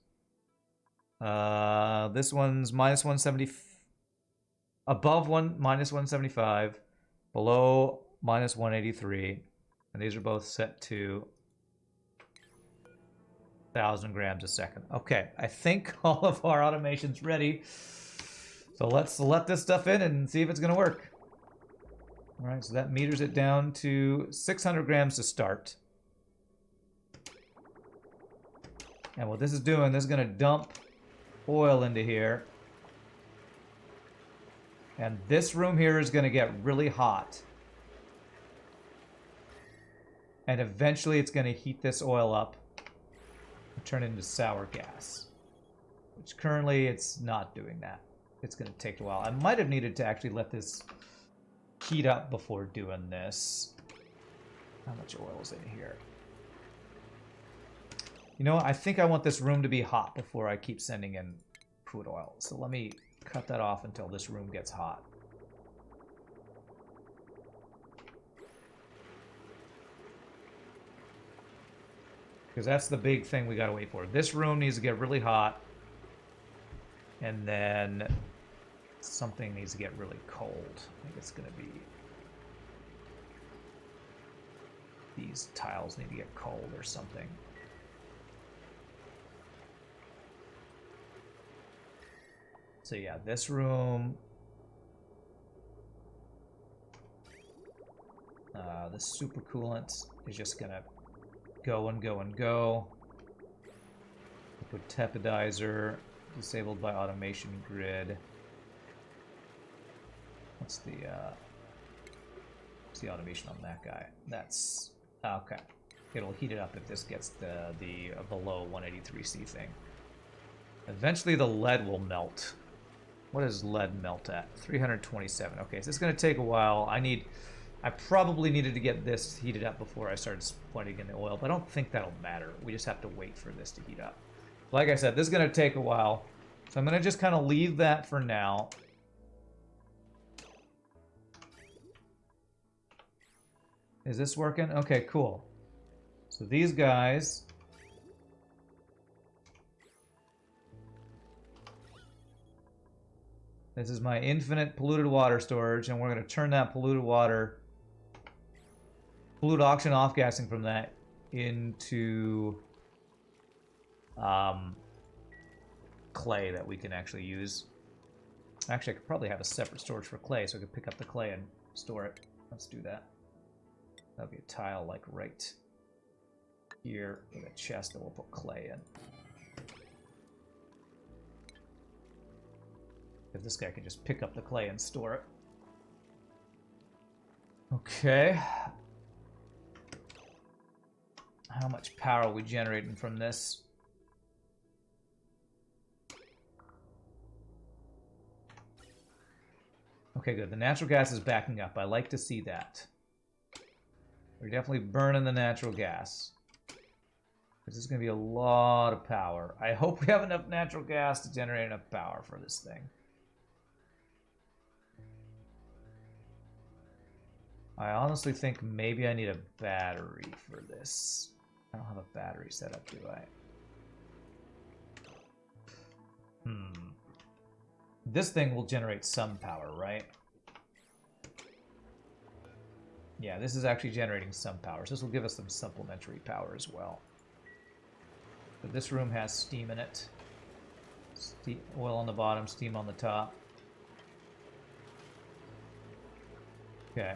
This one's minus 170, above minus 175, below minus 183, and these are both set to 1,000 grams a second. Okay, I think all of our automation's ready. So let's let this stuff in and see if it's gonna work. All right, so that meters it down to 600 grams to start. And what this is doing, this is gonna dump oil into here. And this room here is gonna get really hot. And eventually it's gonna heat this oil up and turn it into sour gas. Which currently it's not doing that. It's gonna take a while. I might have needed to actually let this heat up before doing this. How much oil is in here? You know, I think I want this room to be hot before I keep sending in crude oil. So let me cut that off until this room gets hot. Because that's the big thing we gotta wait for. This room needs to get really hot. And then something needs to get really cold. I think it's gonna be... These tiles need to get cold or something. So yeah, this room, the supercoolant is just gonna go and go and go. Liquid tepidizer, disabled by automation grid. What's the automation on that guy? That's okay. It'll heat it up if this gets the below 183C thing. Eventually the lead will melt. What does lead melt at? 327. Okay, so it's going to take a while. I probably needed to get this heated up before I started putting in the oil, but I don't think that'll matter. We just have to wait for this to heat up. Like I said, this is going to take a while, so I'm going to just kind of leave that for now. Is this working? Okay, cool. So these guys... This is my infinite polluted water storage, and we're going to turn that polluted oxygen off-gassing from that into clay that we can actually use. Actually, I could probably have a separate storage for clay, so I could pick up the clay and store it. Let's do that. That'll be a tile, like, right here in a chest that we'll put clay in. If this guy can just pick up the clay and store it. Okay. How much power are we generating from this? Okay, good. The natural gas is backing up. I like to see that. We're definitely burning the natural gas. This is going to be a lot of power. I hope we have enough natural gas to generate enough power for this thing. I honestly think maybe I need a battery for this. I don't have a battery set up, do I? This thing will generate some power, right? Yeah, this is actually generating some power. So this will give us some supplementary power as well. But this room has steam in it. Oil on the bottom, steam on the top. Okay.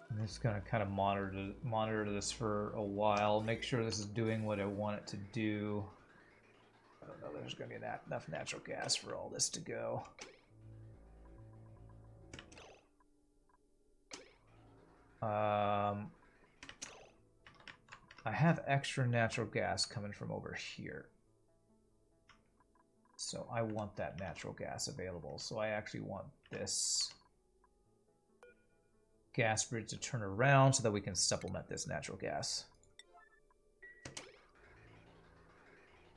I'm just gonna kind of monitor this for a while, make sure this is doing what I want it to do. I don't know, there's gonna be enough natural gas for all this to go. I have extra natural gas coming from over here. So I want that natural gas available. So I actually want this gas bridge to turn around so that we can supplement this natural gas.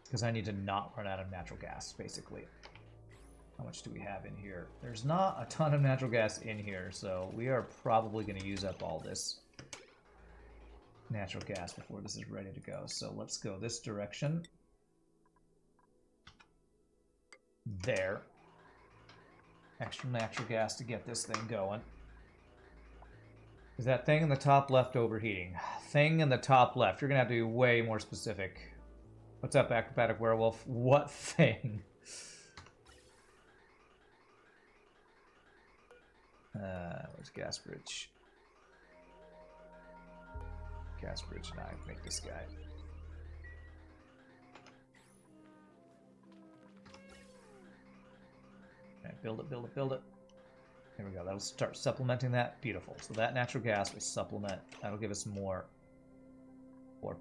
Because I need to not run out of natural gas, basically. How much do we have in here? There's not a ton of natural gas in here, so we are probably going to use up all this natural gas before this is ready to go. So let's go this direction. There. Extra natural gas to get this thing going. Is that thing in the top left overheating? Thing in the top left. You're going to have to be way more specific. What's up, Acrobatic Werewolf? What thing? Where's gas bridge? Gas bridge 9. Make this guy. Okay, build it, build it, build it. There we go. That'll start supplementing that. Beautiful. So that natural gas will supplement. That'll give us more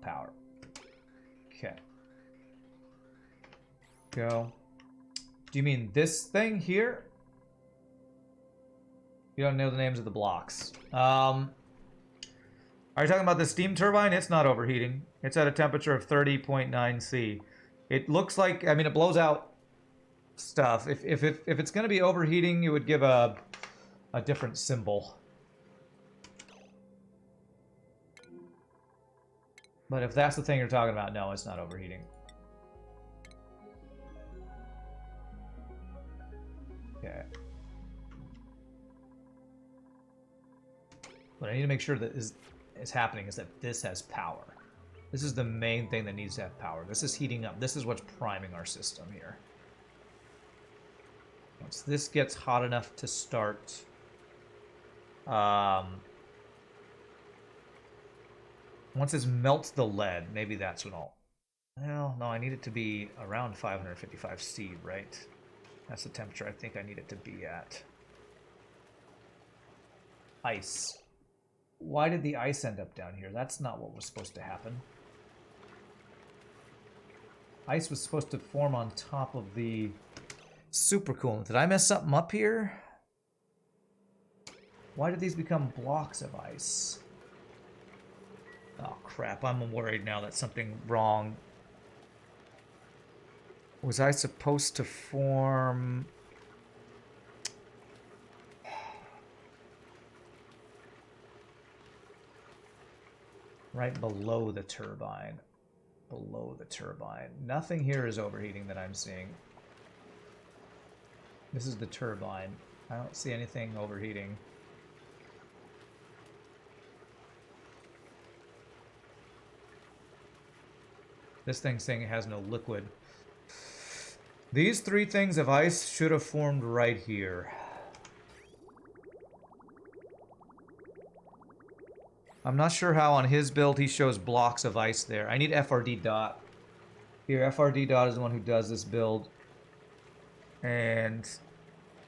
power. Okay. Go. Do you mean this thing here? You don't know the names of the blocks. Are you talking about the steam turbine? It's not overheating. It's at a temperature of 30.9 C. It looks like, I mean, it blows out stuff. If it's going to be overheating, you would give a different symbol. But if that's the thing you're talking about, no, it's not overheating. Okay. What I need to make sure that is happening is that this has power. This is the main thing that needs to have power. This is heating up. This is what's priming our system here. Once this gets hot enough to start Once it melts the lead, maybe that's when I'll... Well, no, I need it to be around 555 C, right? That's the temperature I think I need it to be at. Ice. Why did the ice end up down here? That's not what was supposed to happen. Ice was supposed to form on top of the supercoolant. Did I mess something up here? Why did these become blocks of ice? Oh crap, I'm worried now that something wrong. Was I supposed to form... right below the turbine? Below the turbine. Nothing here is overheating that I'm seeing. This is the turbine. I don't see anything overheating. This thing's saying it has no liquid. These three things of ice should have formed right here. I'm not sure how on his build he shows blocks of ice there. I need FRD dot. Here, FRD dot is the one who does this build. And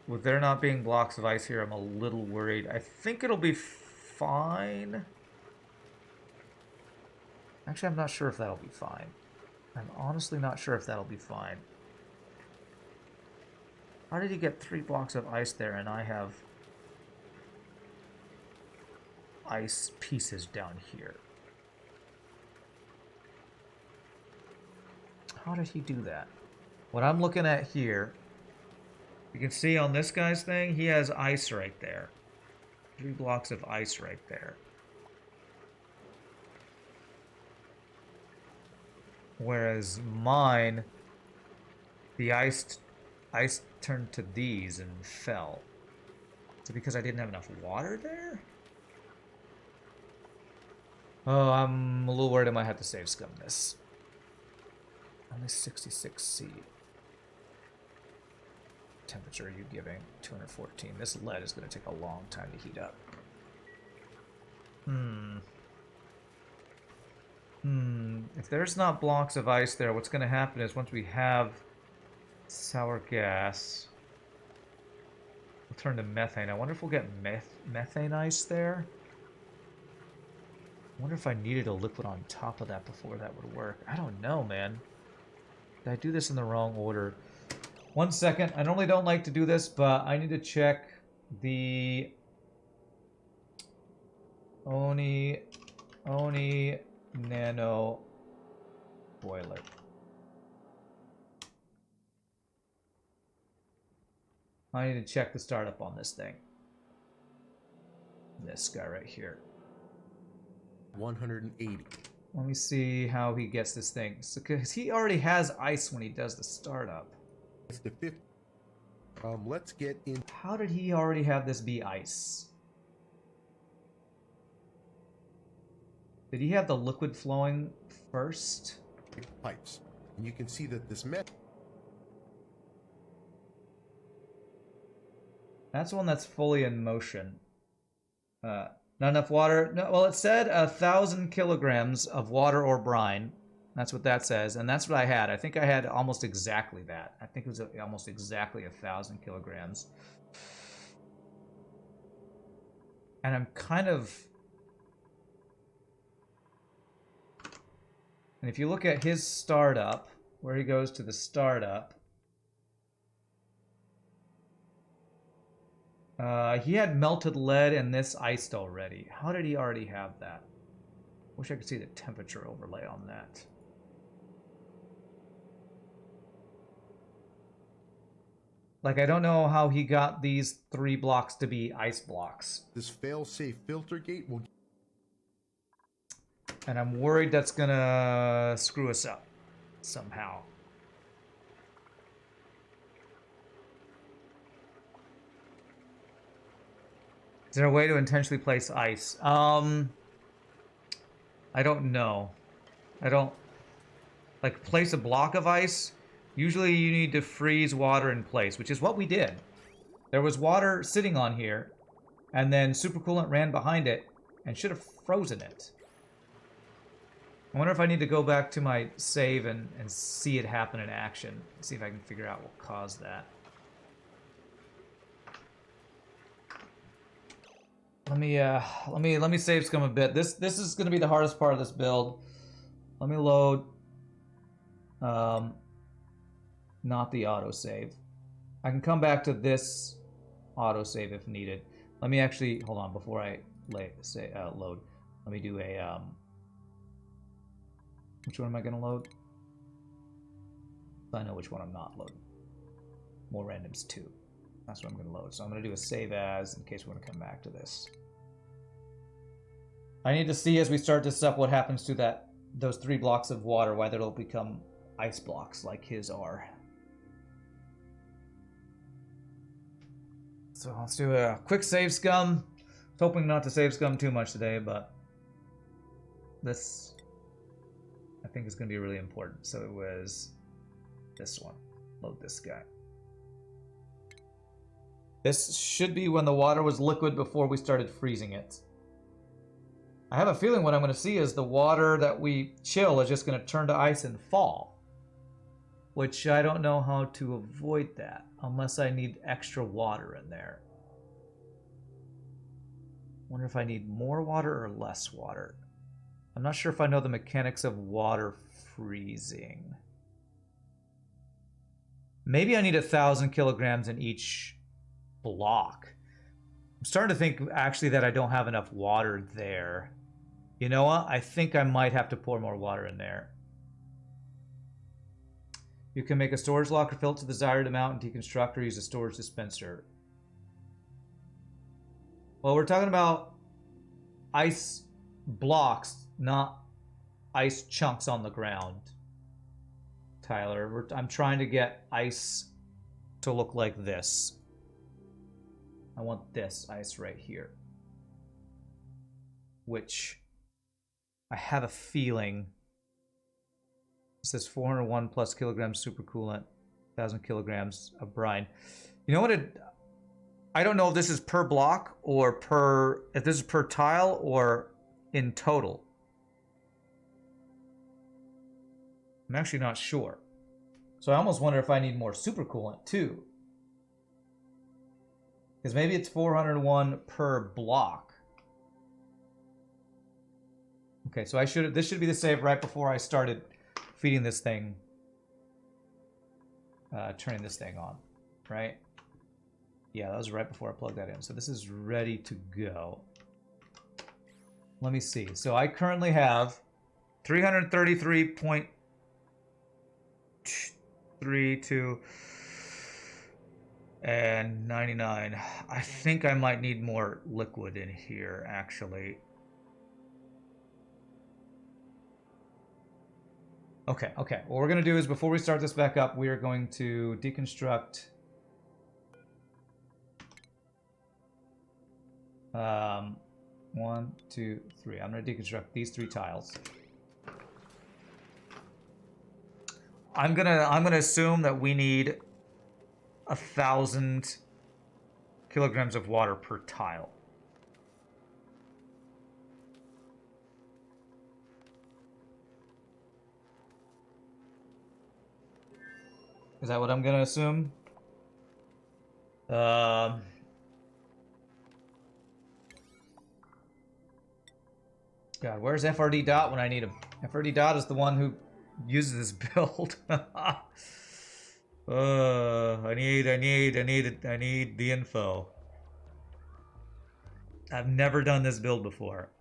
with there not being blocks of ice here, I'm a little worried. I think it'll be fine. Actually, I'm not sure if that'll be fine. I'm honestly not sure if that'll be fine. How did he get 3 blocks of ice there and I have ice pieces down here? How did he do that? What I'm looking at here, you can see on this guy's thing, he has ice right there. 3 blocks of ice right there. Whereas mine, the ice turned to these and fell. Is it because I didn't have enough water there? Oh, I'm a little worried I might have to save scum this. Only 66 C. Temperature are you giving? 214. This lead is going to take a long time to heat up. If there's not blocks of ice there, what's going to happen is once we have sour gas, we'll turn to methane. I wonder if we'll get methane ice there. I wonder if I needed a liquid on top of that before that would work. I don't know, man. Did I do this in the wrong order? 1 second. I normally don't like to do this, but I need to check the Oni Nano boiler. I need to check the startup on this thing. This guy right here. 180. Let me see how he gets this thing. Because he already has ice when he does the startup. It's the 50. Let's get in. How did he already have this be ice? Did he have the liquid flowing first? Pipes. And you can see that this That's one that's fully in motion. Not enough water. No, well, it said 1,000 kilograms of water or brine. That's what that says, and that's what I had. I think I had almost exactly that. I think it was almost exactly 1,000 kilograms. And I'm kind of... And if you look at his startup, where he goes to the startup, he had melted lead and this iced already. How did he already have that? Wish I could see the temperature overlay on that. Like, I don't know how he got these 3 blocks to be ice blocks. This fail-safe filter gate will... And I'm worried that's gonna screw us up somehow. Is there a way to intentionally place ice? I don't know. I don't... Like, place a block of ice? Usually you need to freeze water in place, which is what we did. There was water sitting on here, and then supercoolant ran behind it, and should have frozen it. I wonder if I need to go back to my save and see it happen in action. See if I can figure out what caused that. Let me save scum a bit. This is gonna be the hardest part of this build. Let me load not the autosave. I can come back to this autosave if needed. Let me actually hold on before I load. Let me do a which one am I gonna load? I know which one I'm not loading. More randoms 2. That's what I'm gonna load. So I'm gonna do a save as in case we want to come back to this. I need to see as we start this up what happens to those 3 blocks of water, whether it'll become ice blocks like his are. So let's do a quick save scum. I was hoping not to save scum too much today, but this I think is going to be really important. So it was this one. Load this guy. This should be when the water was liquid before we started freezing it. I have a feeling what I'm going to see is the water that we chill is just going to turn to ice and fall. Which I don't know how to avoid that, unless I need extra water in there. Wonder if I need more water or less water. I'm not sure if I know the mechanics of water freezing. Maybe I need 1,000 kilograms in each block. I'm starting to think actually that I don't have enough water there. You know what? I think I might have to pour more water in there. You can make a storage locker, fill it to the desired amount, and deconstruct or use a storage dispenser. Well, we're talking about ice blocks, not ice chunks on the ground. Tyler, I'm trying to get ice to look like this. I want this ice right here. Which I have a feeling it says 401 plus kilograms supercoolant, 1,000 kilograms of brine. You know what? I don't know if this is per block or if this is per tile or in total. I'm actually not sure. So I almost wonder if I need more supercoolant too. Because maybe it's 401 per block. Okay, so this should be the save right before I started feeding this thing, turning this thing on, right? Yeah, that was right before I plugged that in. So this is ready to go. Let me see. So I currently have 333.32 and 99. I think I might need more liquid in here, actually. Okay. What we're going to do is before we start this back up, we are going to deconstruct 1, 2, 3. I'm going to deconstruct these 3 tiles. I'm gonna assume that we need 1,000 kilograms of water per tile. Is that what I'm gonna assume? God, where's FRD Dot when I need him? FRD Dot is the one who uses this build. I need the info. I've never done this build before.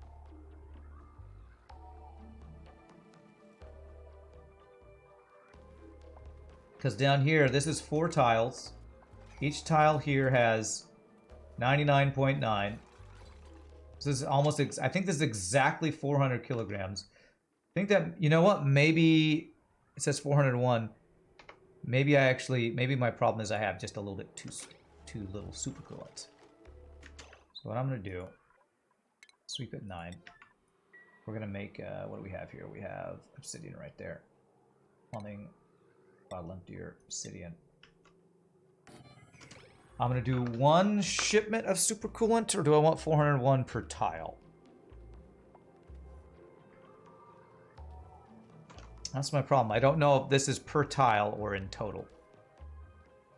Because down here, this is 4 tiles. Each tile here has 99.9. This is almost, I think this is exactly 400 kilograms. I think that, you know what, maybe it says 401. Maybe my problem is I have just a little bit too little supercoolant. So what I'm going to do, sweep at 9. We're going to make, what do we have here? We have obsidian right there. Plumbing, bottle emptier, obsidian. I'm going to do 1 shipment of supercoolant, or do I want 401 per tile? That's my problem. I don't know if this is per tile or in total.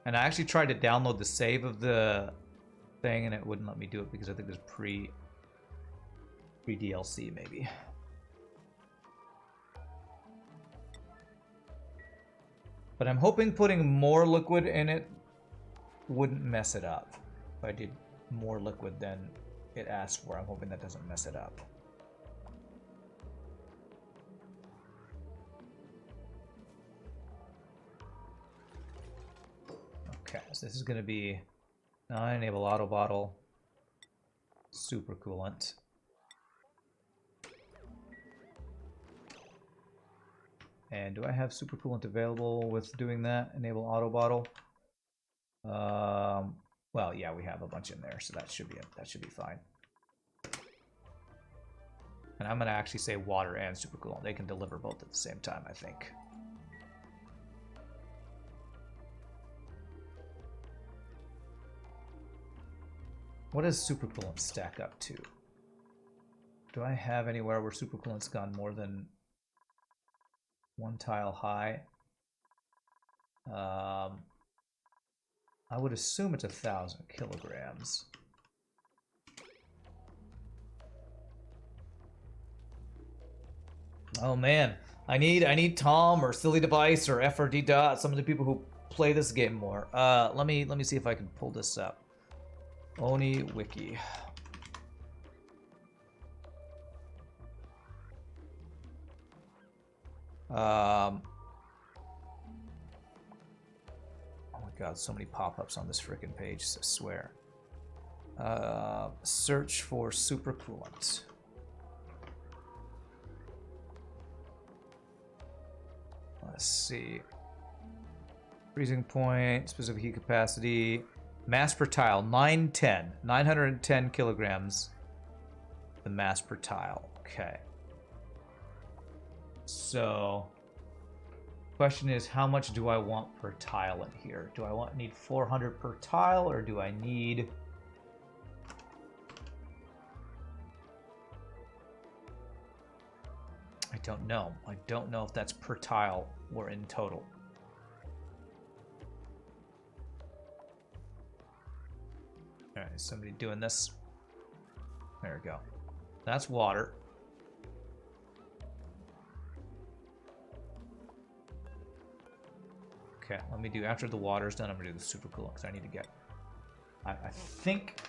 And I actually tried to download the save of the thing, and it wouldn't let me do it because I think there's pre-DLC maybe. But I'm hoping putting more liquid in it wouldn't mess it up. If I did more liquid than it asked for, I'm hoping that doesn't mess it up. Okay, so this is going to be enable auto bottle, super coolant. And do I have super coolant available with doing that? Enable auto bottle. Well, yeah, we have a bunch in there, so that should be fine. And I'm gonna actually say water and super coolant. They can deliver both at the same time, I think. What does super coolant stack up to? Do I have anywhere where super coolant's gone more than one tile high? I would assume it's 1,000 kilograms. Oh man, I need Tom or Silly Device or FRD Dot, some of the people who play this game more. Let me see if I can pull this up. Oni Wiki. Oh my god, so many pop-ups on this freaking page, I swear. Search for supercoolant. Let's see. Freezing point, specific heat capacity, mass per tile, 910 kilograms. The mass per tile. Okay. So, question is, how much do I want per tile in here? Do I need 400 per tile, or do I need... I don't know. I don't know if that's per tile or in total. All right, is somebody doing this? There we go. That's water. Okay, let me do, after the water's done, I'm gonna do the super coolant because I need to get, I think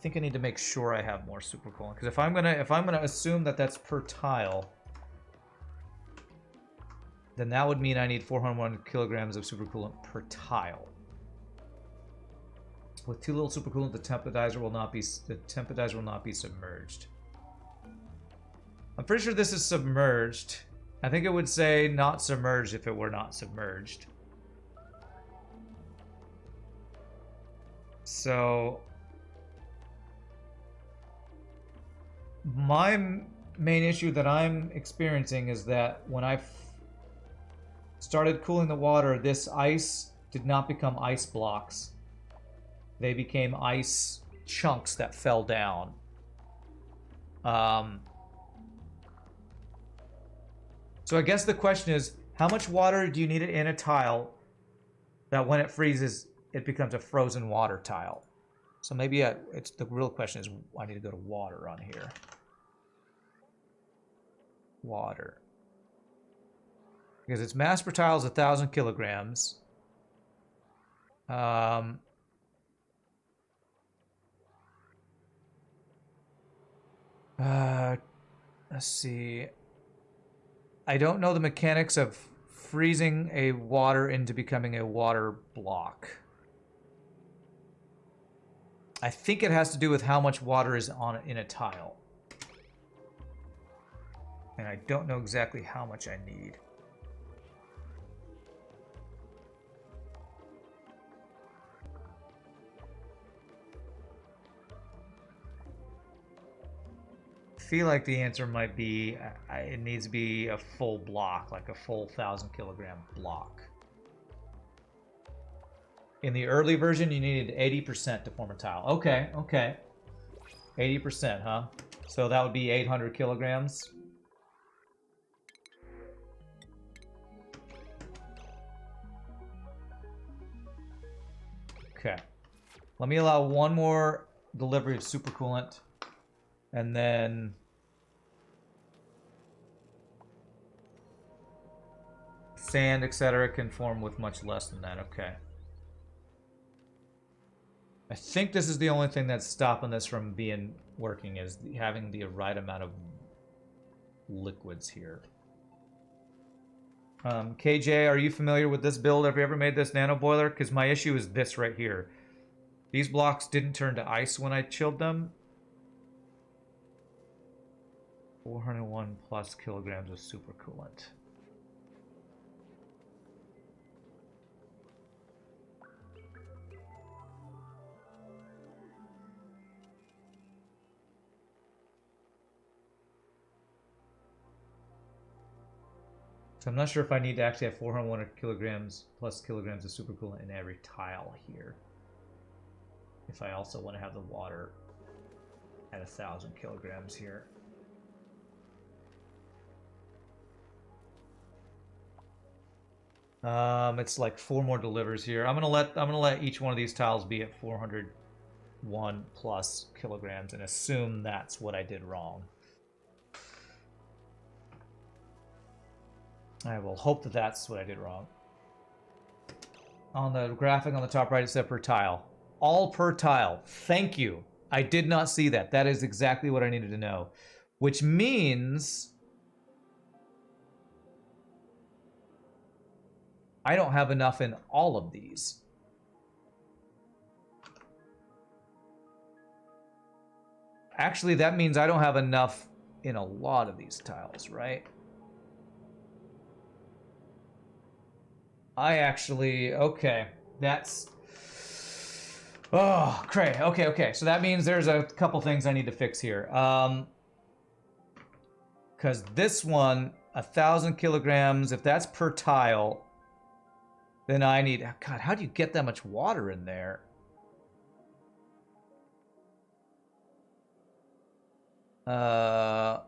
I need to make sure I have more super coolant, because if I'm gonna assume that that's per tile, then that would mean I need 401 kilograms of super coolant per tile. With too little super coolant, the tempedizer will not be submerged. I'm pretty sure this is submerged. I think it would say not submerged if it were not submerged. So my main issue that I'm experiencing is that when I started cooling the water, this ice did not become ice blocks. They became ice chunks that fell down. So I guess the question is, how much water do you need in a tile that when it freezes, it becomes a frozen water tile? So maybe it's the real question is, I need to go to water on here. Water. Because its mass per tile is 1,000 kilograms. Let's see. I don't know the mechanics of freezing a water into becoming a water block. I think it has to do with how much water is in a tile. And I don't know exactly how much I need. I feel like the answer might be it needs to be a full block, like a full 1,000 kilogram block. In the early version, you needed 80% to form a tile. Okay, okay. 80%, huh? So that would be 800 kilograms. Let me allow one more delivery of super coolant. And then... sand, etc. can form with much less than that. Okay. I think this is the only thing that's stopping this from being working, is having the right amount of liquids here. KJ, are you familiar with this build? Have you ever made this nano boiler? Because my issue is this right here. These blocks didn't turn to ice when I chilled them. 401 plus kilograms of supercoolant. So I'm not sure if I need to actually have 401 kilograms plus kilograms of supercoolant in every tile here. If I also want to have the water at 1,000 kilograms here. It's like 4 more delivers here. I'm gonna let each one of these tiles be at 401 plus kilograms and assume that's what I did wrong. I will hope that that's what I did wrong. On the graphic on the top right, it said per tile. All per tile. Thank you. I did not see that. That is exactly what I needed to know. Which means I don't have enough in all of these. Actually, that means I don't have enough in a lot of these tiles, right? I actually, okay, that's, oh, cray, okay, so that means there's a couple things I need to fix here. Because this one, 1,000 kilograms, if that's per tile, then I need, God, how do you get that much water in there? Because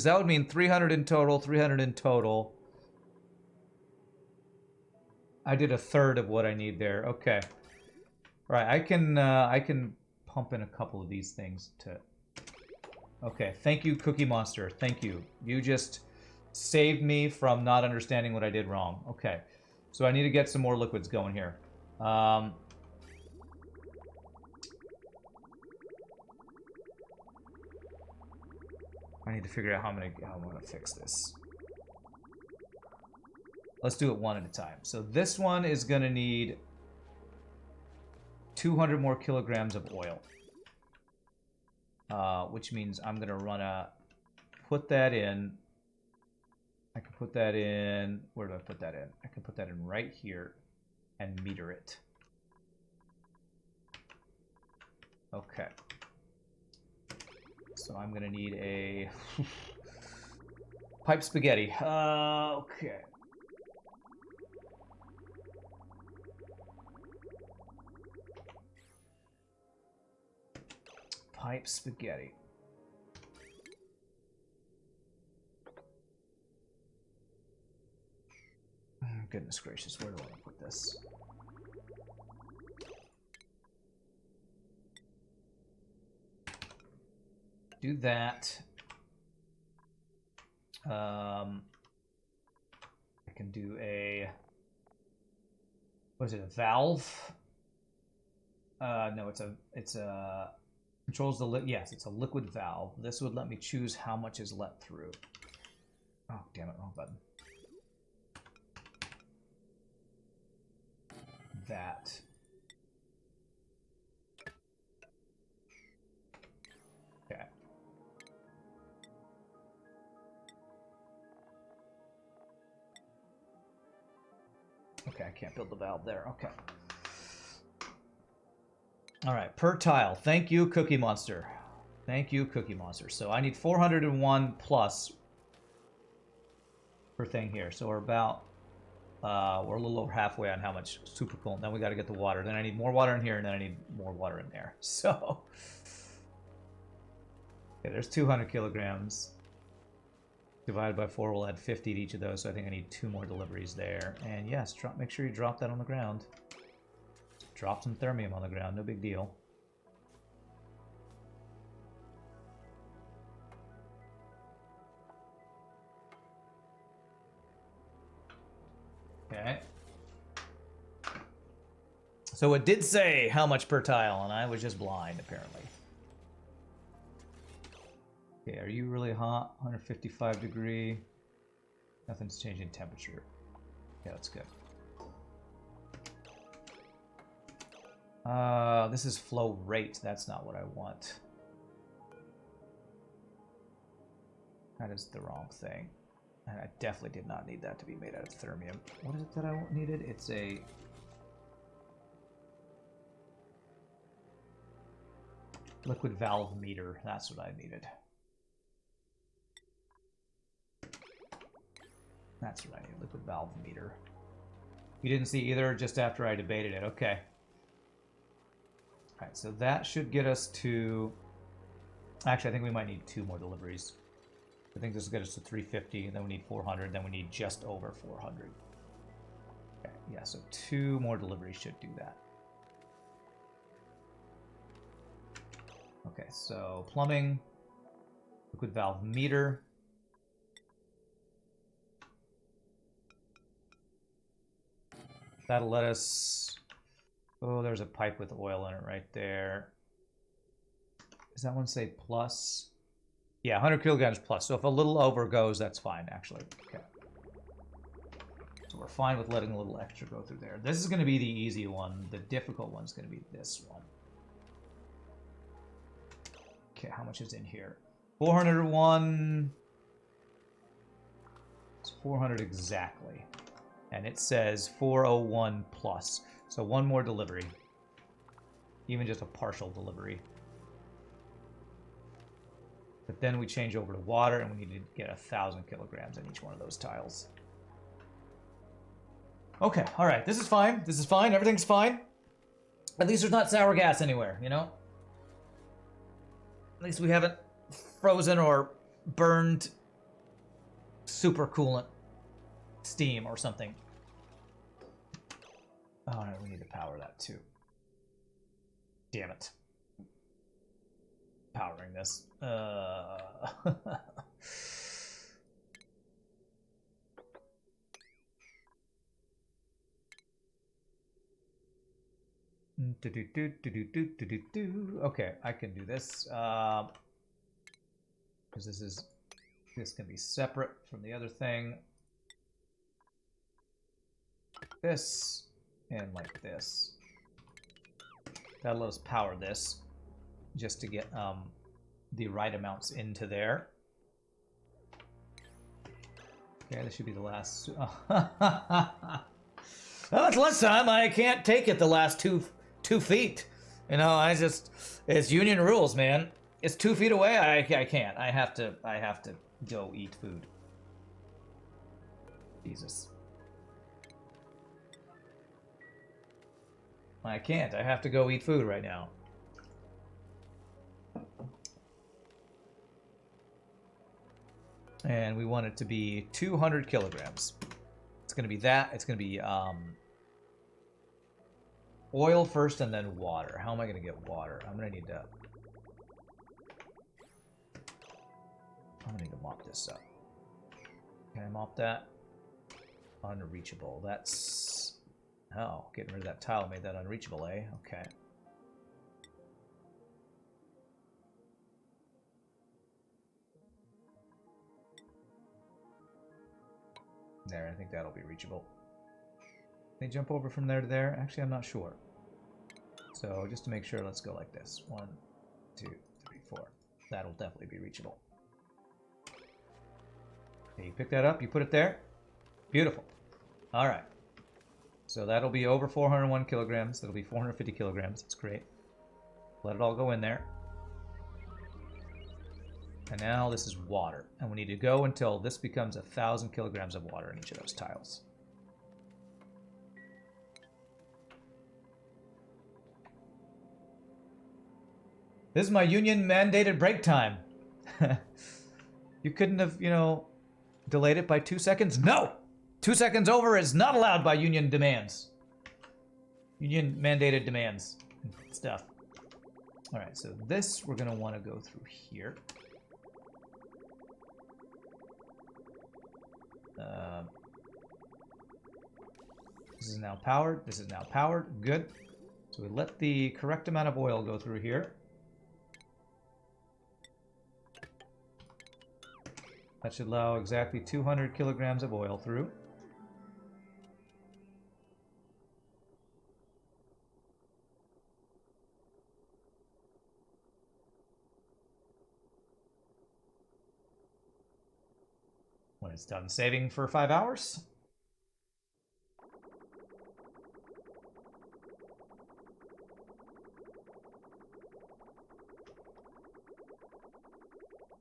that would mean 300 in total, 300 in total. I did a third of what I need there. Okay. All right, I can pump in a couple of these things to... Okay, thank you, Cookie Monster. Thank you. You just saved me from not understanding what I did wrong. Okay, so I need to get some more liquids going here. I need to figure out how I'm gonna fix this. Let's do it one at a time. So this one is gonna need 200 more kilograms of oil. Which means I'm gonna put that in. I can put that in, where do I put that in? I can put that in right here and meter it. Okay. So I'm gonna need a pipe spaghetti. Okay. Pipe spaghetti. Goodness gracious, where do I want to put this? Do that. I can do a... what is it, a valve? No, it's a controls the yes, it's a liquid valve. This would let me choose how much is let through. Oh, damn it, wrong button. That. Okay. Okay, I can't build the valve there. Okay. All right, per tile. Thank you, Cookie Monster. Thank you, Cookie Monster. So I need 401 plus per thing here. So we're about, we're a little over halfway on how much super cool. Then we got to get the water. Then I need more water in here, and then I need more water in there. So, okay, there's 200 kilograms. Divided by 4 will add 50 to each of those. So I think I need 2 more deliveries there. And yes, make sure you drop that on the ground. Drop some thermium on the ground, no big deal. Okay. So it did say how much per tile, and I was just blind, apparently. Okay, are you really hot? 155 degree. Nothing's changing temperature. Yeah, that's good. This is flow rate. That's not what I want. That is the wrong thing. And I definitely did not need that to be made out of thermium. What is it that I needed? It's a... liquid valve meter. That's what I needed. That's what I need. Liquid valve meter. You didn't see either just after I debated it. Okay. Alright, so that should get us to... Actually, I think we might need 2 more deliveries. I think this will get us to 350, and then we need 400, then we need just over 400. Okay, yeah, so 2 more deliveries should do that. Okay, so plumbing, liquid valve meter. That'll let us... Oh, there's a pipe with oil in it right there. Does that one say plus? Yeah, 100 kilograms plus. So if a little over goes, that's fine, actually. Okay. So we're fine with letting a little extra go through there. This is going to be the easy one. The difficult one's going to be this one. Okay, how much is in here? 401. It's 400 exactly. And it says 401 plus. So 1 more delivery. Even just a partial delivery. But then we change over to water, and we need to get 1,000 kilograms in each one of those tiles. Okay, all right. This is fine. This is fine. Everything's fine. At least there's not sour gas anywhere, you know? At least we haven't frozen or burned super coolant steam or something. Oh, no, we need to power that too. Damn it. Powering this. Okay, I can do this. Because this can be separate from the other thing. This and like this. That'll let us power this just to get the right amounts into there. Okay, this should be the last. Well, that's less time. I can't take it the last two feet. You know, it's union rules, man. It's 2 feet away. I can't. I have to go eat food. Jesus. I can't. I have to go eat food right now. And we want it to be 200 kilograms. It's going to be that. It's going to be oil first and then water. How am I going to get water? I'm going to need to mop this up. Can I mop that? Unreachable. That's... Oh, getting rid of that tile made that unreachable, eh? Okay. There, I think that'll be reachable. Can they jump over from there to there? Actually, I'm not sure. So, just to make sure, let's go like this. 1, 2, 3, 4. That'll definitely be reachable. Okay, you pick that up, you put it there. Beautiful. All right. So that'll be over 401 kilograms. That'll be 450 kilograms. That's great. Let it all go in there. And now this is water. And we need to go until this becomes 1,000 kilograms of water in each of those tiles. This is my union mandated break time. You couldn't have, you know, delayed it by 2 seconds? No! 2 seconds over is not allowed by union demands. union mandated demands and stuff. All right, so this we're gonna want to go through here. This is now powered. This is now powered. Good. So we let the correct amount of oil go through here. That should allow exactly 200 kilograms of oil through. When it's done saving for 5 hours.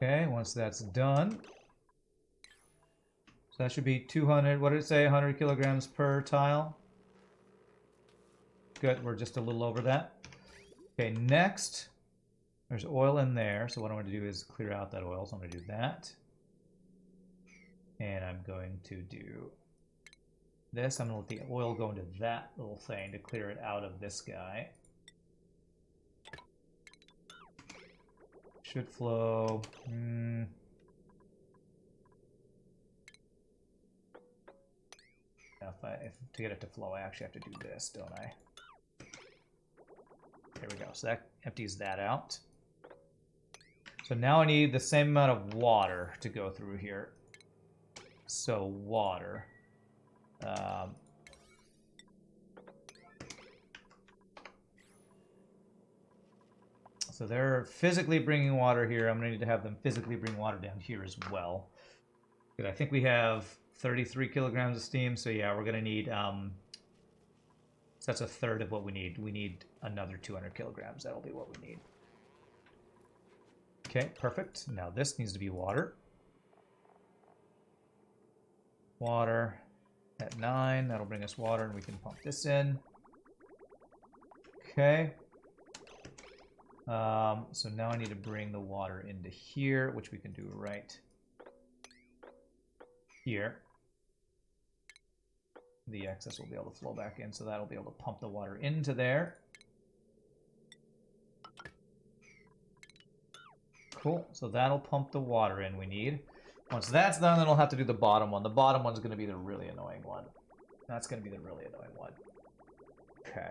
Okay, once that's done. So that should be 200, what did it say, 100 kilograms per tile? Good, we're just a little over that. Okay, next, there's oil in there, so what I'm going to do is clear out that oil, so I'm going to do that. And I'm going to do this. I'm going to let the oil go into that little thing to clear it out of this guy. Should flow. If to get it to flow, I actually have to do this, don't I? There we go. So that empties that out. So now I need the same amount of water to go through here. So water. So they're physically bringing water here. I'm going to need to have them physically bring water down here as well. Good. I think we have 33 kilograms of steam. So yeah, we're going to need... so that's a third of what we need. We need another 200 kilograms. That'll be what we need. Okay, perfect. Now this needs to be water. Water at 9. That'll bring us water, and we can pump this in. Okay. So now I need to bring the water into here, which we can do right here. The excess will be able to flow back in, so that'll be able to pump the water into there. Cool. So that'll pump the water in we need. Once that's done, then I'll have to do the bottom one. The bottom one's going to be the really annoying one. That's going to be the really annoying one. Okay.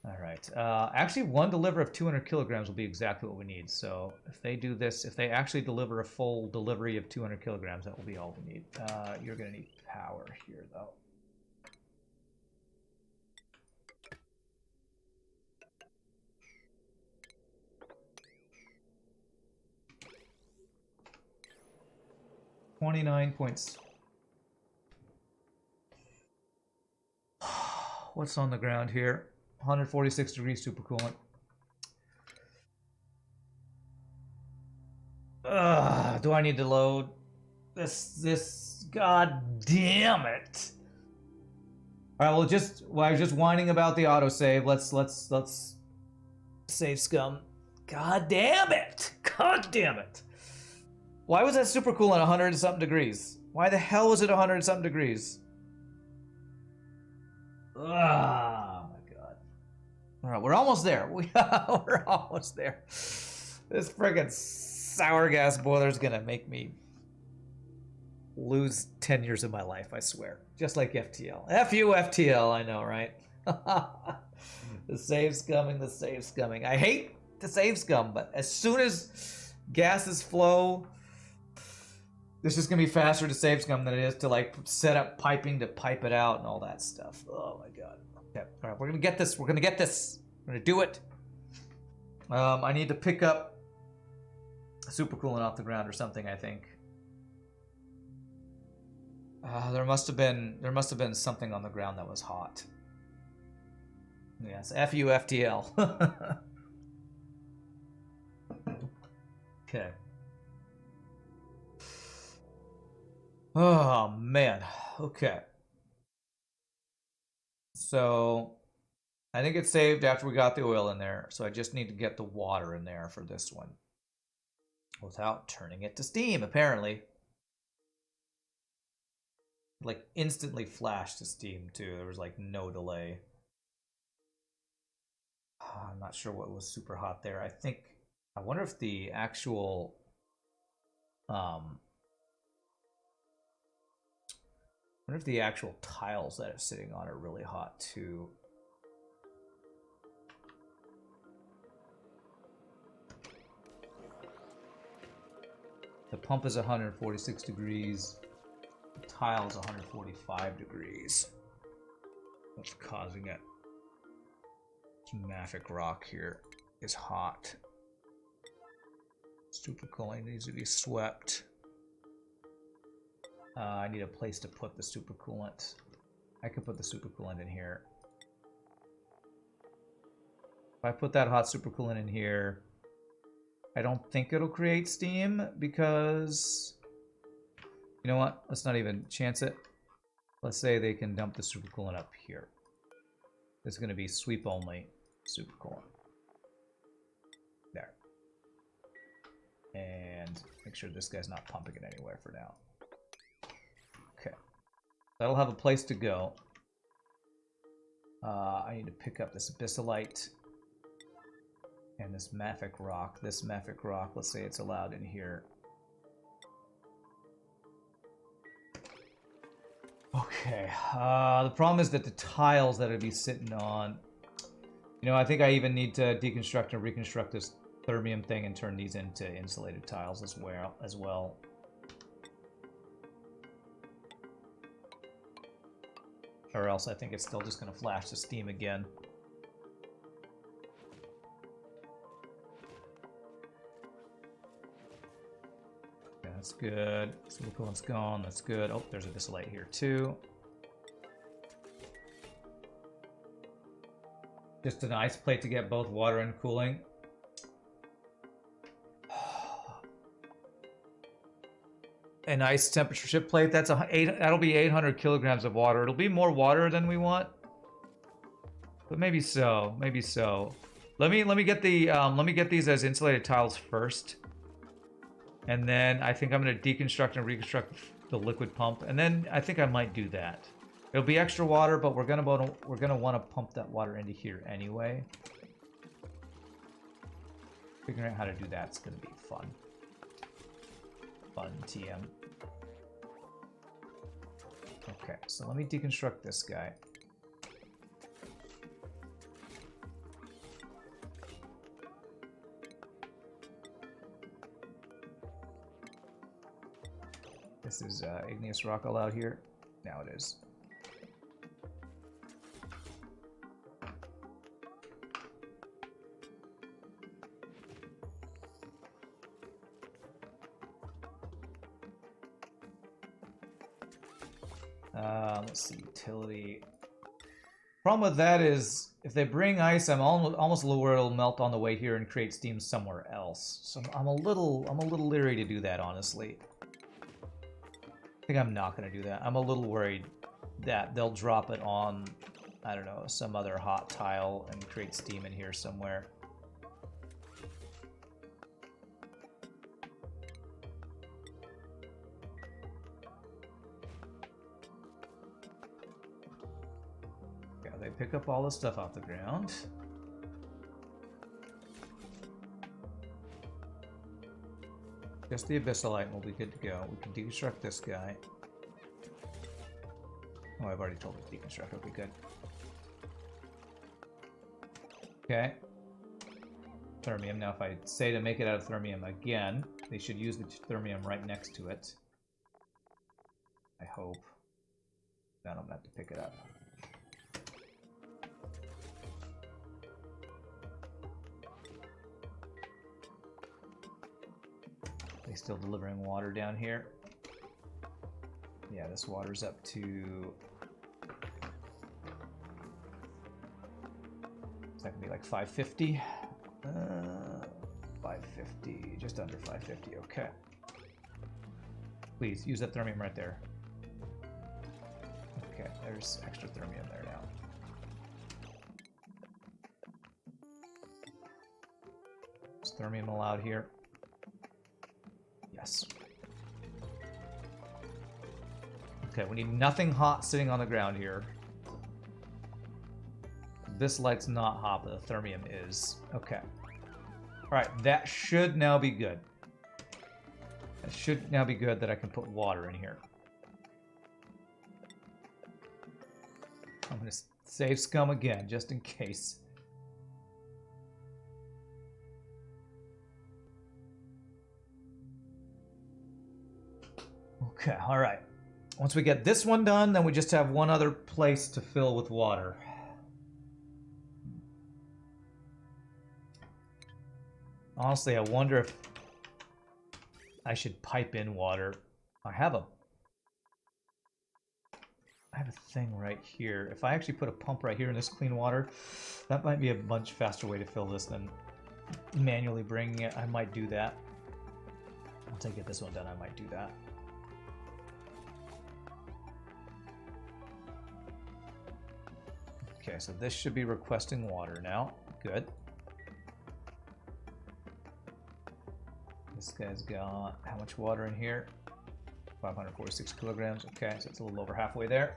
All right. Actually, one deliver of 200 kilograms will be exactly what we need. So if they do this, if they actually deliver a full delivery of 200 kilograms, that will be all we need. You're going to need power here, though. $29 What's on the ground here? 146 degrees supercoolant. Do I need to load this? God damn it! All right, well, I was just whining about the autosave. Let's save scum. God damn it! God damn it! Why was that supercoolant 100 and something degrees? Why the hell was it 100 and something degrees? Ah, my God. All right, we're almost there. We're almost there. This friggin' sour gas boiler is gonna make me lose 10 years of my life, I swear. Just like FTL. F you, FTL, I know, right? The save scumming, the save scumming. I hate the save scum, but as soon as gases flow, it's just gonna be faster to save scum than it is to like set up piping to pipe it out and all that stuff. Oh my God. Okay. All right, we're gonna get this. We're gonna get this. We're gonna do it. I need to pick up supercoolant off the ground or something, I think. There must have been something on the ground that was hot. Yes, F U F T L. Okay. Oh man. Okay. So I think it's saved after we got the oil in there, so I just need to get the water in there for this one without turning it to steam, apparently. like instantly flashed to Steam too. There was like no delay. I'm not sure what was super hot there. I wonder if the actual tiles that it's sitting on are really hot too. The pump is 146 degrees. The tile is 145 degrees. What's causing it? This mafic rock here is hot. Supercooling needs to be swept. I need a place to put the supercoolant. I could put the supercoolant in here. If I put that hot supercoolant in here, I don't think it'll create steam because... You know what? Let's not even chance it. Let's say they can dump the supercoolant up here. It's going to be sweep only supercoolant. There. And make sure this guy's not pumping it anywhere for now. Okay. That'll have a place to go. I need to pick up this abyssalite and this mafic rock. This mafic rock, let's say it's allowed in here. Okay. The problem is that the tiles that it'd be sitting on... You know, I think I even need to deconstruct and reconstruct this thermium thing and turn these into insulated tiles as well. Or else I think it's still just going to flash to steam again. Okay, that's good. Silicon's gone. That's good. Oh, there's a abyssalite here too. Just an ice plate to get both water and cooling. An ice temperature chip plate. That'll be 800 kilograms of water. It'll be more water than we want, but maybe so. Maybe so. Let me get these as insulated tiles first, and then I think I'm gonna deconstruct and reconstruct the liquid pump, and then I think I might do that. It'll be extra water, but we're gonna want to pump that water into here anyway. Figuring out how to do that's gonna be fun. Fun TM. Okay, so let me deconstruct this guy. This is igneous rock allowed here. Now it is. Let's see, utility. Problem with that is, if they bring ice, I'm almost a little worried it'll melt on the way here and create steam somewhere else. So I'm a little leery to do that, honestly. I think I'm not going to do that. I'm a little worried that they'll drop it on, I don't know, some other hot tile and create steam in here somewhere. Pick up all the stuff off the ground. Just the abyssalite and we'll be good to go. We can deconstruct this guy. Oh, I've already told it to deconstruct. Okay, good. Okay. Thermium. Now if I say to make it out of thermium again, they should use the thermium right next to it. I hope. Then I'm going to have to pick it up. They still delivering water down here. Yeah, this water's up to... Is that gonna be like 550? 550, just under 550, okay. Please, use that thermium right there. Okay, there's extra thermium there now. Is thermium allowed here? Yes. Okay, we need nothing hot sitting on the ground here. This light's not hot, but the thermium is. Okay. Alright, that should now be good. It should now be good that I can put water in here. I'm going to save scum again, just in case. Okay, alright. Once we get this one done, then we just have one other place to fill with water. Honestly, I wonder if I should pipe in water. I have a thing right here. If I actually put a pump right here in this clean water, that might be a much faster way to fill this than manually bringing it. I might do that. Once I get this one done, I might do that. Okay, so this should be requesting water now. Good. This guy's got how much water in here? 546 kilograms. Okay, so it's a little over halfway there.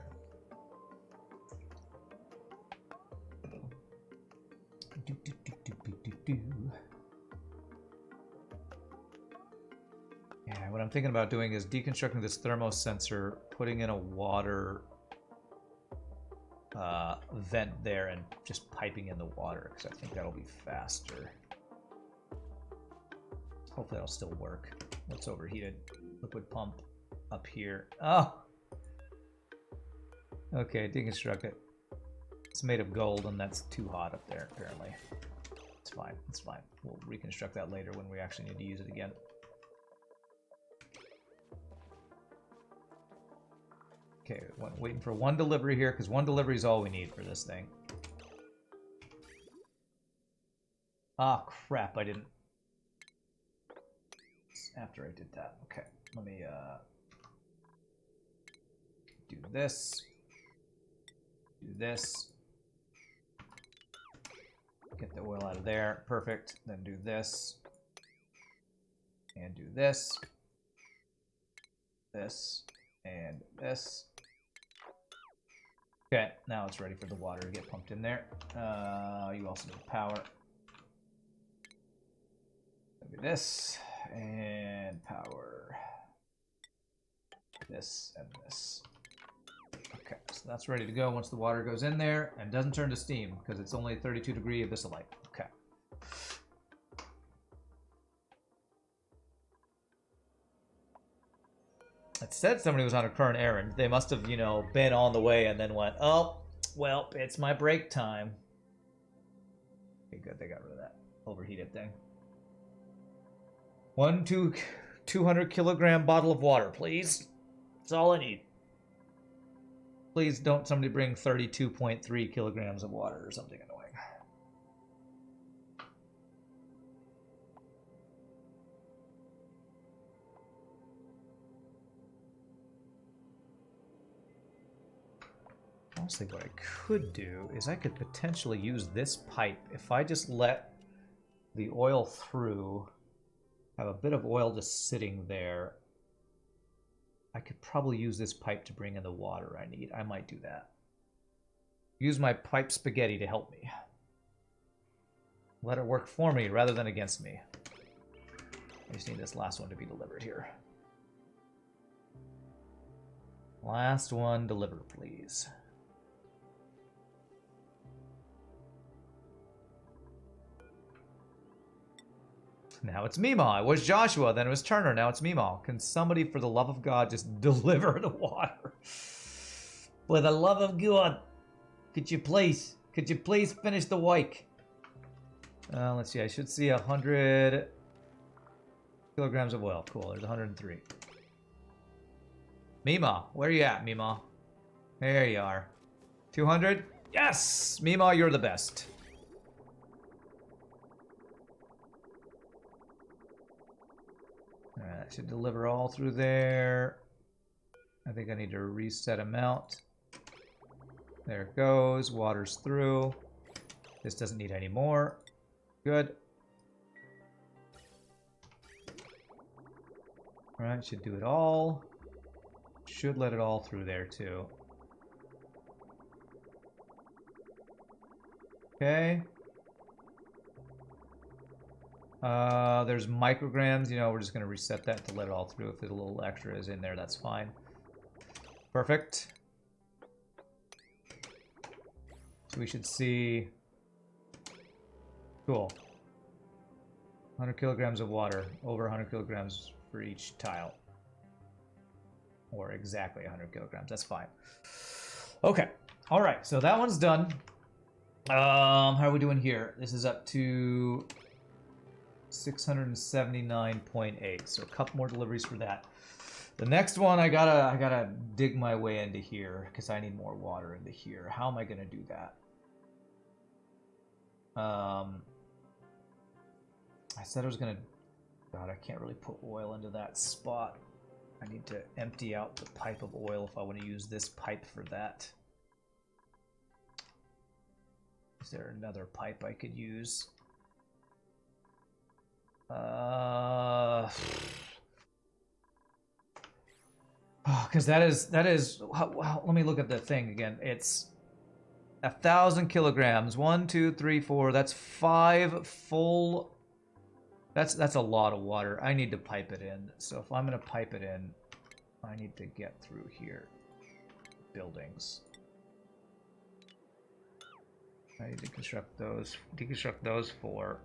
Yeah, what I'm thinking about doing is deconstructing this thermosensor, putting in a water vent there, and just piping in the water, because I think that'll be faster. Hopefully that'll still work. What's overheated? Liquid pump up here. Oh! Okay, deconstruct it. It's made of gold, and that's too hot up there, apparently. It's fine, it's fine. We'll reconstruct that later when we actually need to use it again. Okay, waiting for one delivery here, because one delivery is all we need for this thing. Ah, crap, I didn't... After I did that. Okay, let me do this. Do this. Get the oil out of there. Perfect. Then do this. And do this. This. And this. Okay, now it's ready for the water to get pumped in there. You also need power. Look at this. And power. This and this. Okay, so that's ready to go once the water goes in there and doesn't turn to steam because it's only 32 degree abyssalite. Okay. It said somebody was on a current errand. They must have, you know, been on the way and then went, oh, well, it's my break time. Okay, good, they got rid of that overheated thing. 200 kilogram bottle of water, please. That's all I need. Please don't somebody bring 32.3 kilograms of water or something annoying. Honestly, what I could do is I could potentially use this pipe. If I just let the oil through, have a bit of oil just sitting there, I could probably use this pipe to bring in the water I need. I might do that. Use my pipe spaghetti to help me. Let it work for me rather than against me. I just need this last one to be delivered here. Last one delivered, please. Now it's Meemaw. It was Joshua, then it was Turner, now it's Meemaw. Can somebody, for the love of God, just deliver the water? For the love of God, could you please finish the wake? Let's see, I should see 100 kilograms of oil. Cool, there's 103. Meemaw, where are you at, Meemaw? There you are. 200? Yes! Meemaw, you're the best. Alright, that should deliver all through there. I think I need to reset amount. There it goes. Water's through. This doesn't need any more. Good. Alright, should do it all. should let it all through there too. Okay. There's micrograms, you know, we're just gonna reset that to let it all through. If there's a little extra is in there, that's fine. Perfect. So we should see... Cool. 100 kilograms of water, over 100 kilograms for each tile. Or exactly 100 kilograms, that's fine. Okay, alright, so that one's done. How are we doing here? This is up to 679.8, so a couple more deliveries for that. The next one, I gotta dig my way into here, because I need more water into here. How am I gonna do that? I said I was gonna... God, I can't really put oil into that spot. I need to empty out the pipe of oil if I want to use this pipe for that. Is there another pipe I could use? Because that is let me look at the thing again. It's 1,000 kilograms. 1, 2, 3, 4. That's 5 full. That's a lot of water. I need to pipe it in. So if I'm gonna pipe it in, I need to get through here. Buildings. I need to deconstruct those 4.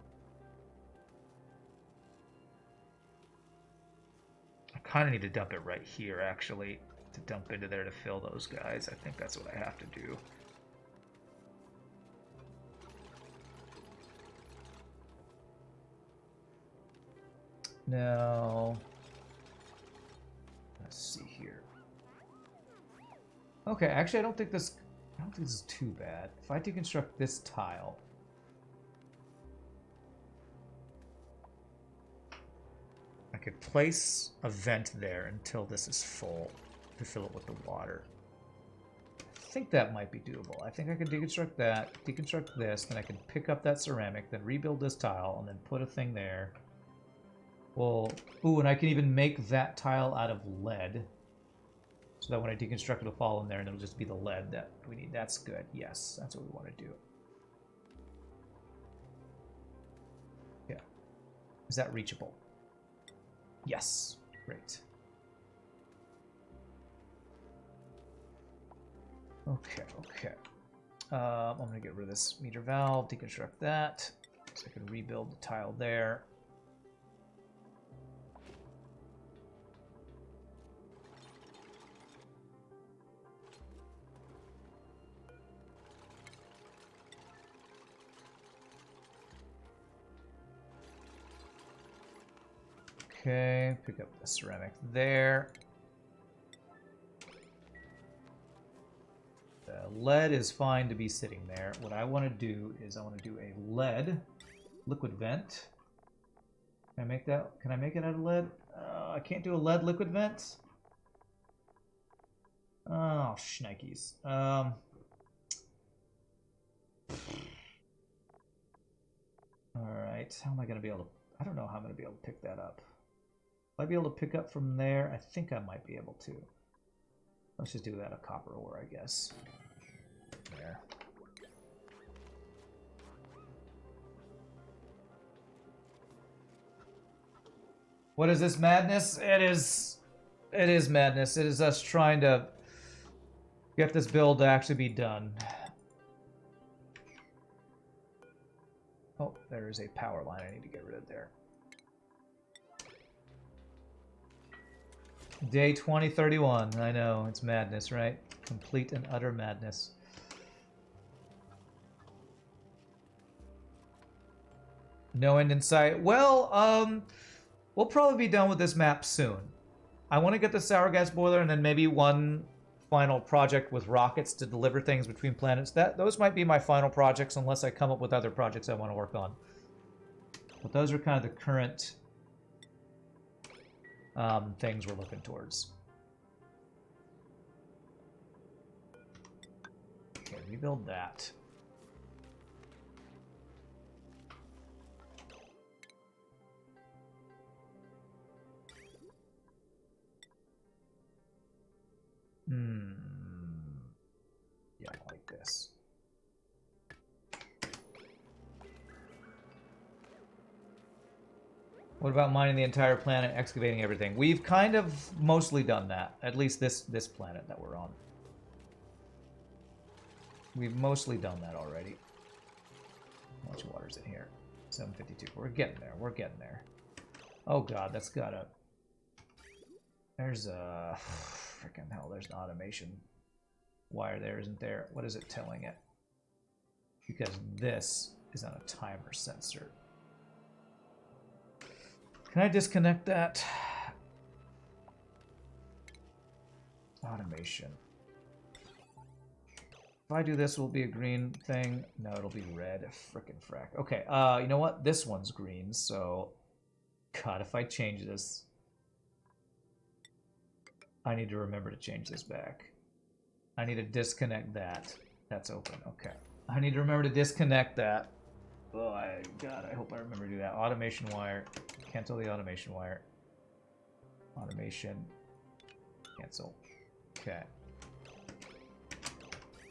I kind of need to dump it right here, actually, to dump into there to fill those guys. I think that's what I have to do. Now, let's see here. Okay, actually, I don't think this is too bad. If I deconstruct this tile, I could place a vent there until this is full to fill it with the water. I think that might be doable. I think I could deconstruct that, deconstruct this, then I can pick up that ceramic, then rebuild this tile, and then put a thing there. Well, ooh, and I can even make that tile out of lead. So that when I deconstruct, it'll fall in there and it'll just be the lead that we need. That's good. Yes, that's what we want to do. Yeah. Is that reachable? Yes. Great. Okay, okay. I'm going to get rid of this meter valve, deconstruct that, so I can rebuild the tile there. Okay, pick up the ceramic there. The lead is fine to be sitting there. What I want to do is I want to do a lead liquid vent. Can I make that? Can I make it out of lead? I can't do a lead liquid vent. Oh, shnikes. Alright, how am I going to be able to... I don't know how I'm going to be able to pick that up. Will I be able to pick up from there? I think I might be able to. Let's just do that of copper ore, I guess. There. What is this madness? It is madness. It is us trying to get this build to actually be done. Oh, there is a power line I need to get rid of there. Day 2031. I know, it's madness, right? Complete and utter madness. No end in sight. Well, we'll probably be done with this map soon. I want to get the sour gas boiler and then maybe one final project with rockets to deliver things between planets. Those might be my final projects unless I come up with other projects I want to work on. But those are kind of the current things we're looking towards. Okay, rebuild that. What about mining the entire planet, excavating everything? We've kind of mostly done that. At least this planet that we're on. We've mostly done that already. How much water's in here? 752. We're getting there. We're getting there. Oh god, that's gotta... There's a... Freaking hell, there's an automation wire there, isn't there? What is it telling it? Because this is on a timer sensor. Can I disconnect that? Automation. If I do this, will it be a green thing? No, it'll be red. Frickin' frack. Okay, you know what? This one's green, so... God, if I change this... I need to remember to change this back. I need to disconnect that. That's open. Okay. I need to remember to disconnect that. Oh, God, I hope I remember to do that. Automation wire. Cancel the automation wire. Automation. Cancel. Okay.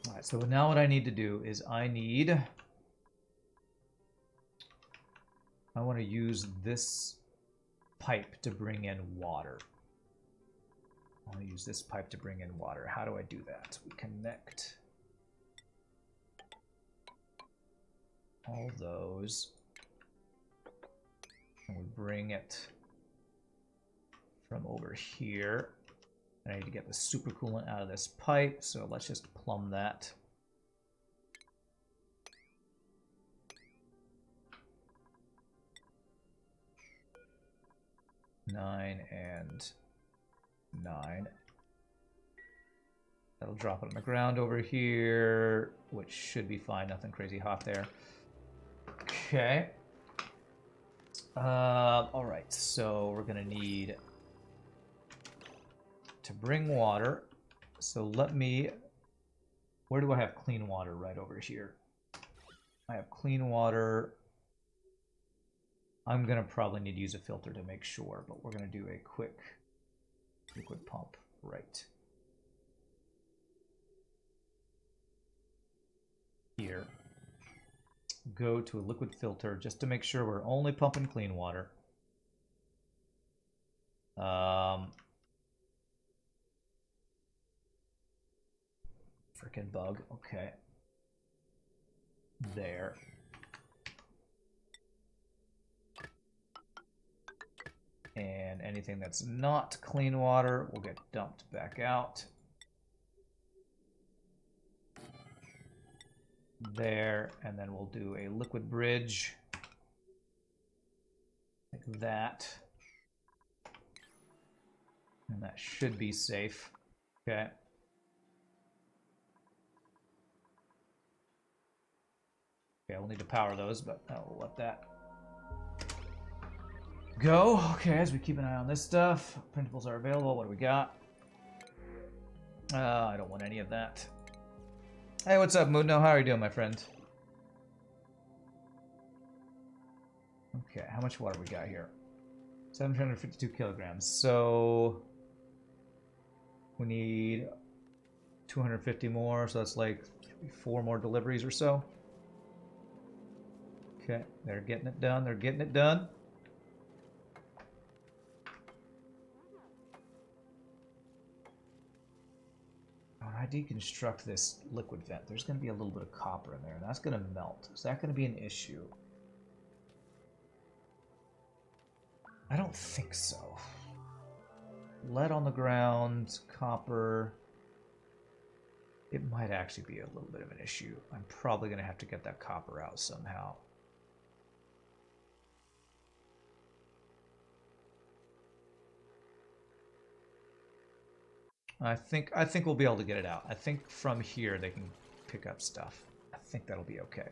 Alright, so now what I need to do is I want to use this pipe to bring in water. I want to use this pipe to bring in water. How do I do that? We connect all those, and we bring it from over here. I need to get the supercoolant out of this pipe, so let's just plumb that. Nine and 9. That'll drop it on the ground over here, which should be fine. Nothing crazy hot there. Okay. All right. So we're gonna need to bring water. So let me. Where do I have clean water? Right over here. I have clean water. I'm gonna probably need to use a filter to make sure, but we're gonna do a quick liquid pump right here. Go to a liquid filter just to make sure we're only pumping clean water. Frickin' bug. Okay. There. And anything that's not clean water will get dumped back out. There, and then we'll do a liquid bridge. Like that. And that should be safe. Okay. Okay, we'll need to power those, but we'll let that go. Okay, as we keep an eye on this stuff. Printables are available. What do we got? I don't want any of that. Hey, what's up, Mundo? How are you doing, my friend? Okay, how much water we got here? 752 kilograms. So we need 250 more, so that's like 4 more deliveries or so. Okay, they're getting it done. They're getting it done. When I deconstruct this liquid vent, there's going to be a little bit of copper in there, and that's going to melt. Is that going to be an issue? I don't think so. Lead on the ground, copper. It might actually be a little bit of an issue. I'm probably going to have to get that copper out somehow. I think we'll be able to get it out. I think from here they can pick up stuff. I think that'll be okay.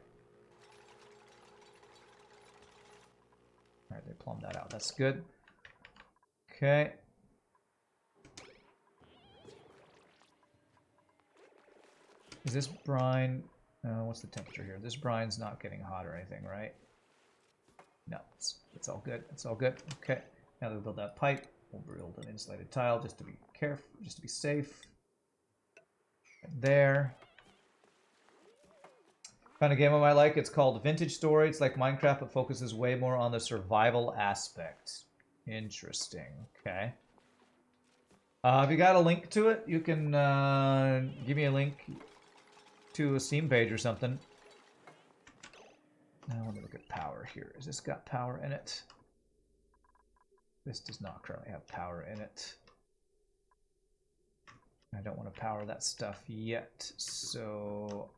All right, they plumbed that out. That's good. Okay. Is this brine? What's the temperature here? This brine's not getting hot or anything, right? No, it's all good. It's all good. Okay. Now that we build that pipe, we'll build an insulated tile just to be careful, just to be safe. Right there. Kind of game I might like. It's called Vintage Story. It's like Minecraft, but focuses way more on the survival aspect. Interesting. Okay. If you got a link to it, you can give me a link to a Steam page or something. Now let me look at power here. Has this got power in it? This does not currently have power in it. I don't want to power that stuff yet, so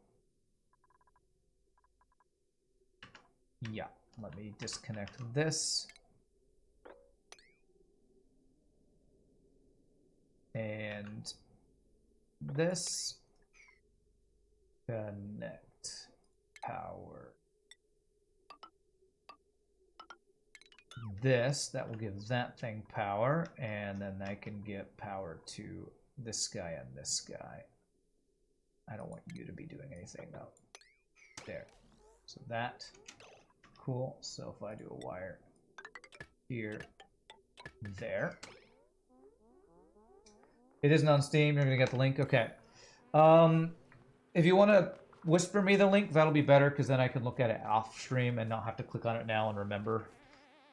yeah, let me disconnect this. And this. Connect power. This, that will give that thing power, and then I can get power to this guy and this guy. I don't want you to be doing anything though. There. So that. Cool. So if I do a wire here, there. It isn't on Steam. You're gonna get the link. Okay. If you want to whisper me the link, that'll be better because then I can look at it off stream and not have to click on it now and remember.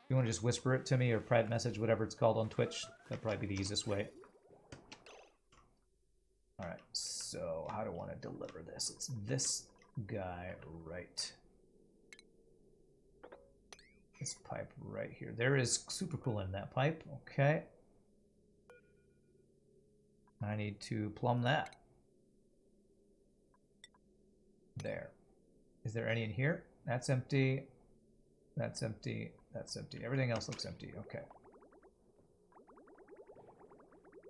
If you want to just whisper it to me or private message, whatever it's called on Twitch, that'd probably be the easiest way. All right. So how do I want to deliver this? It's this guy right. This pipe right here. There is super cool in that pipe. Okay. I need to plumb that. There. Is there any in here? That's empty. That's empty. That's empty. Everything else looks empty. Okay.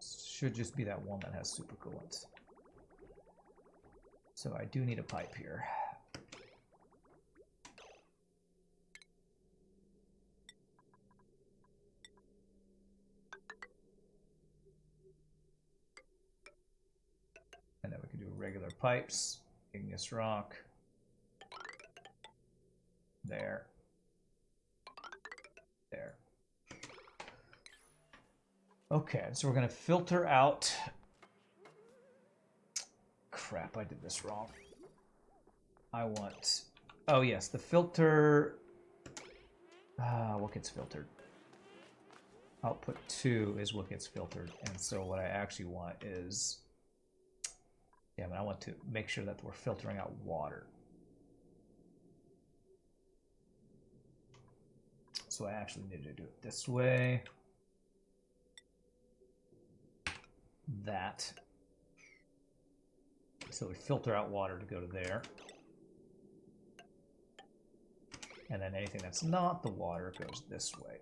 Should just be that one that has super coolants. So I do need a pipe here. And then we can do regular pipes. Igneous rock. There. There. Okay, so we're going to filter out... Crap, I did this wrong. I want... Oh yes, the filter... what gets filtered? Output 2 is what gets filtered. And so what I actually want is... Yeah, I want to make sure that we're filtering out water. So I actually need to do it this way. That. So we filter out water to go to there. And then anything that's not the water goes this way.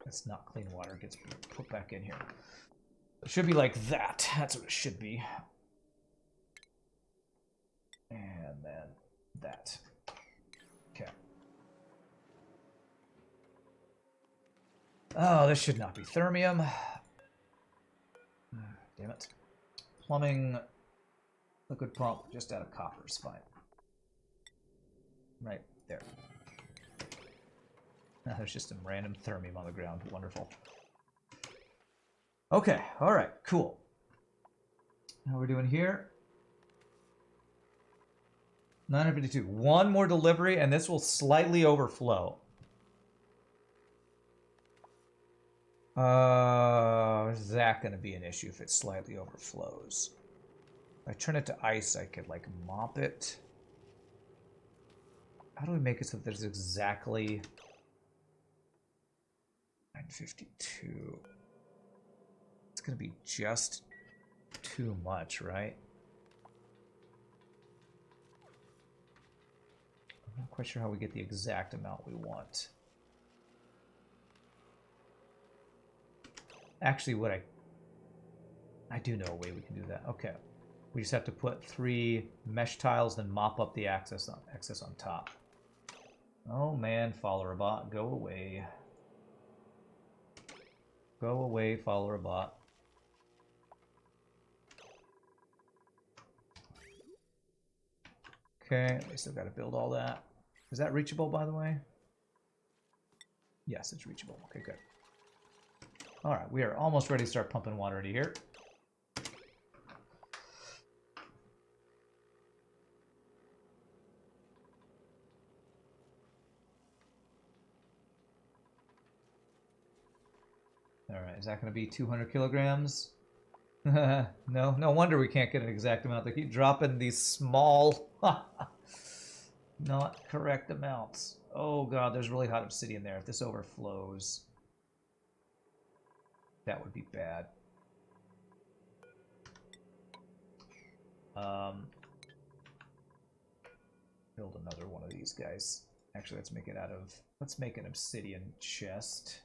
That's not clean water, gets put back in here. It should be like that. That's what it should be. And then that. Okay. Oh, this should not be thermium. Damn it. Plumbing, liquid pump, just out of copper is fine. Right there. There's just some random thermium on the ground. Wonderful. Okay, alright, cool. How we're doing here? 952. One more delivery, and this will slightly overflow. Is that going to be an issue if it slightly overflows? If I turn it to ice, I could, like, mop it. How do we make it so that there's exactly 952? It's going to be just too much, right? I'm not quite sure how we get the exact amount we want. Actually, what I do know a way we can do that. Okay. We just have to put 3 mesh tiles, then mop up the excess on top. Oh man, Followerbot, go away. Go away, Followerbot. Okay, we still got to build all that. Is that reachable, by the way? Yes, it's reachable. Okay, good. All right, we are almost ready to start pumping water into here. Alright, is that going to be 200 kilograms? No wonder we can't get an exact amount. They keep dropping these small, not correct amounts. Oh god, there's really hot obsidian there. If this overflows, that would be bad. Build another one of these guys. Actually, let's make it out of... Let's make an obsidian chest.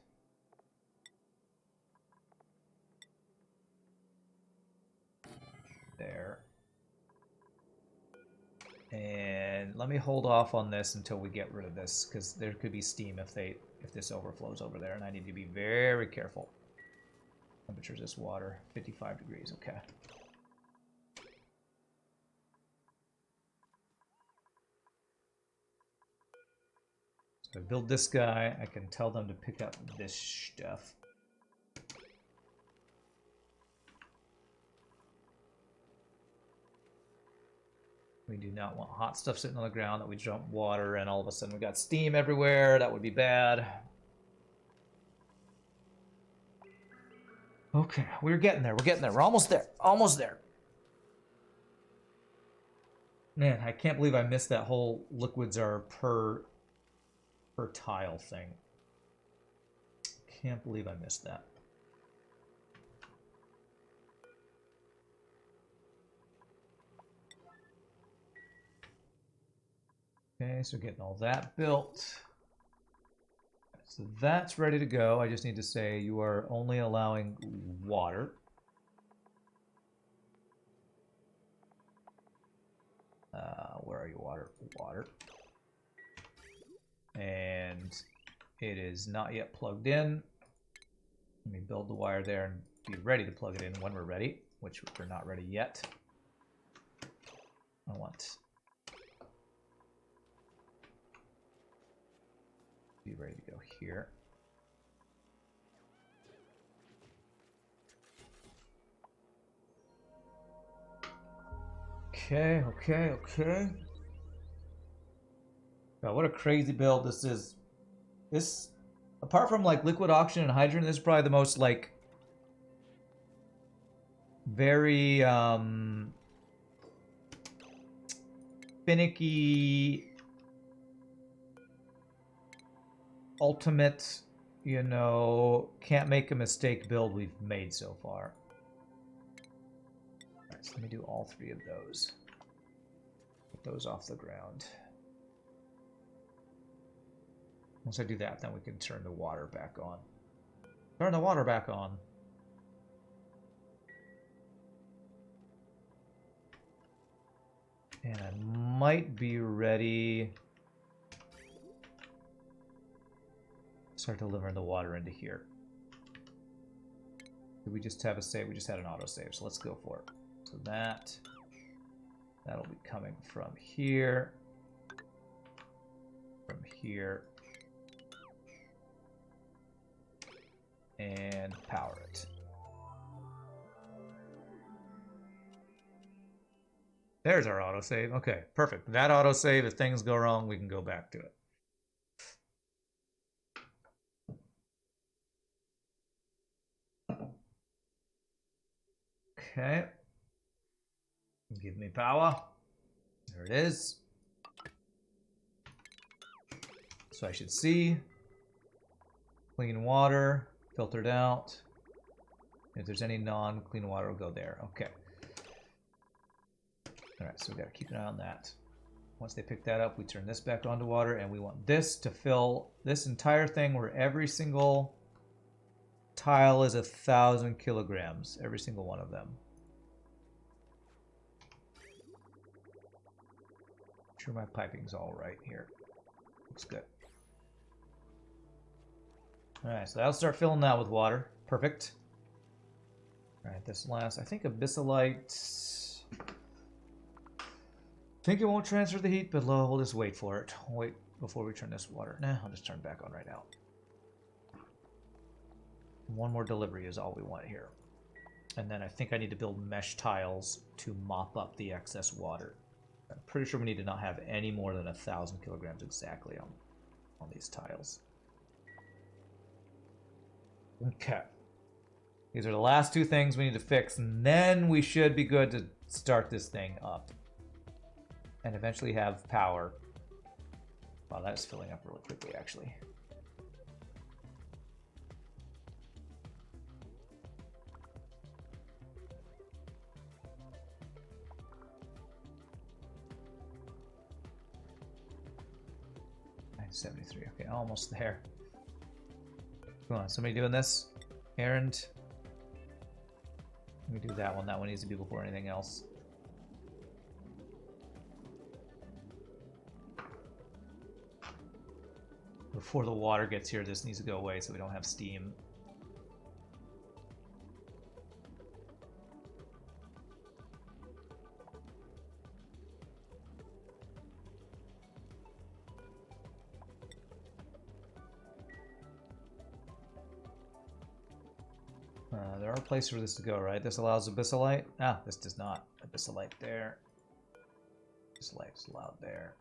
There. And let me hold off on this until we get rid of this, because there could be steam if this overflows over there, and I need to be very careful. Temperature is this water? 55 degrees, okay. So I build this guy, I can tell them to pick up this stuff. We do not want hot stuff sitting on the ground that we dump water and all of a sudden we got steam everywhere. That would be bad. Okay, we're getting there. We're getting there. We're almost there. Almost there. Man, I can't believe I missed that whole liquids are per tile thing. Can't believe I missed that. Okay, so getting all that built. So that's ready to go. I just need to say you are only allowing water. Where are you, water? Water. And it is not yet plugged in. Let me build the wire there and be ready to plug it in when we're ready, which we're not ready yet. I want be ready to go here. Okay. God, what a crazy build this is. This, apart from like liquid oxygen and hydrogen, this is probably the most like very finicky, ultimate, you know, can't make a mistake build we've made so far. Alright, so let me do all three of those. Get those off the ground. Once I do that, then we can turn the water back on. Turn the water back on. And I might be ready. Start delivering the water into here. Did we just have a save? We just had an auto save, so let's go for it. So that'll be coming from here. From here. And power it. There's our autosave. Okay, perfect. That autosave, if things go wrong, we can go back to it. Okay. Give me power. There it is. So I should see clean water. Filtered out. If there's any non-clean water, it'll go there. Okay. Alright, so we gotta keep an eye on that. Once they pick that up, we turn this back onto water, and we want this to fill this entire thing where every single tile is 1,000 kilograms. Every single one of them. I'm sure my piping's all right here. Looks good. Alright, so that'll start filling that with water. Perfect. Alright, this last, I think Abyssalite. I think it won't transfer the heat, but we'll just wait for it. Wait before we turn this water. Nah, I'll just turn it back on right now. One more delivery is all we want here. And then I think I need to build mesh tiles to mop up the excess water. I'm pretty sure we need to not have any more than 1,000 kilograms exactly on these tiles. Okay. These are the last two things we need to fix, and then we should be good to start this thing up. And eventually have power. Wow, that's filling up really quickly, actually. $973. Okay, almost there. Come on, somebody doing this? Errand. Let me do that one. That one needs to be before anything else. Before the water gets here, this needs to go away so we don't have steam. There are places for this to go, right? This allows abyssalite. Ah, this does not. Abyssalite there. Abyssalite is allowed there.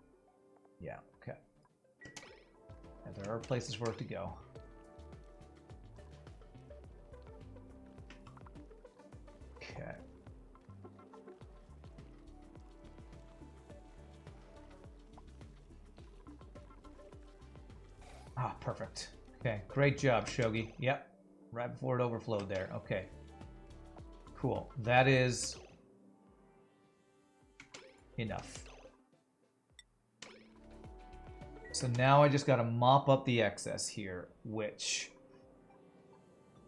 Yeah, okay. And there are places for it to go. Okay. Ah, perfect. Okay, great job, Shogi. Yep. Right before it overflowed there. Okay. Cool. That is enough. So now I just got to mop up the excess here, which...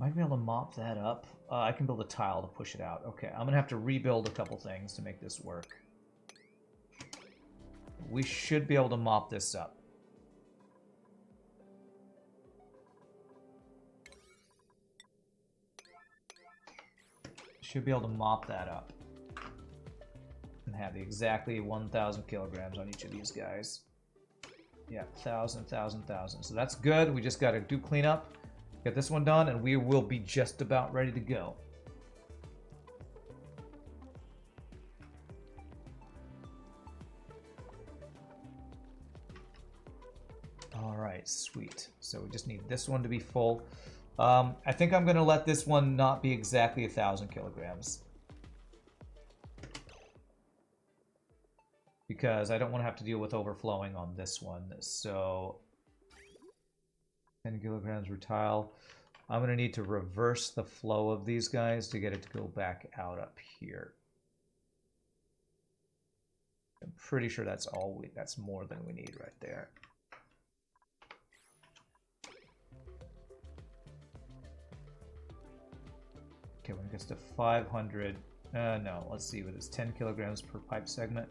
Might be able to mop that up. I can build a tile to push it out. Okay, I'm going to have to rebuild a couple things to make this work. We should be able to mop this up. Should be able to mop that up. And have exactly 1,000 kilograms on each of these guys. Yeah, 1,000, 1,000, 1,000. So that's good. We just got to do cleanup. Get this one done, and we will be just about ready to go. All right, sweet. So we just need this one to be full. I think I'm going to let this one not be exactly 1,000 kilograms. Because I don't want to have to deal with overflowing on this one. So 10 kilograms per tile. I'm going to need to reverse the flow of these guys to get it to go back out up here. I'm pretty sure that's that's more than we need right there. Okay, when it gets to 500, no, let's see what it's 10 kilograms per pipe segment.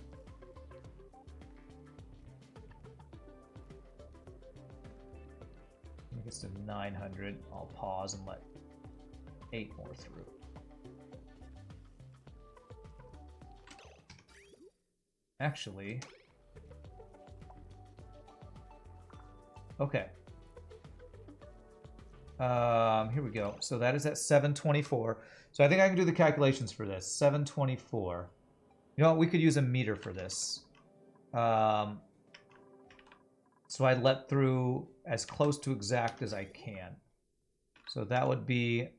When it gets to 900, I'll pause and let 8 more through. Actually, okay. Here we go. So that is at 724. So I think I can do the calculations for this. 724. You know what? We could use a meter for this. So I let through as close to exact as I can. So that would be...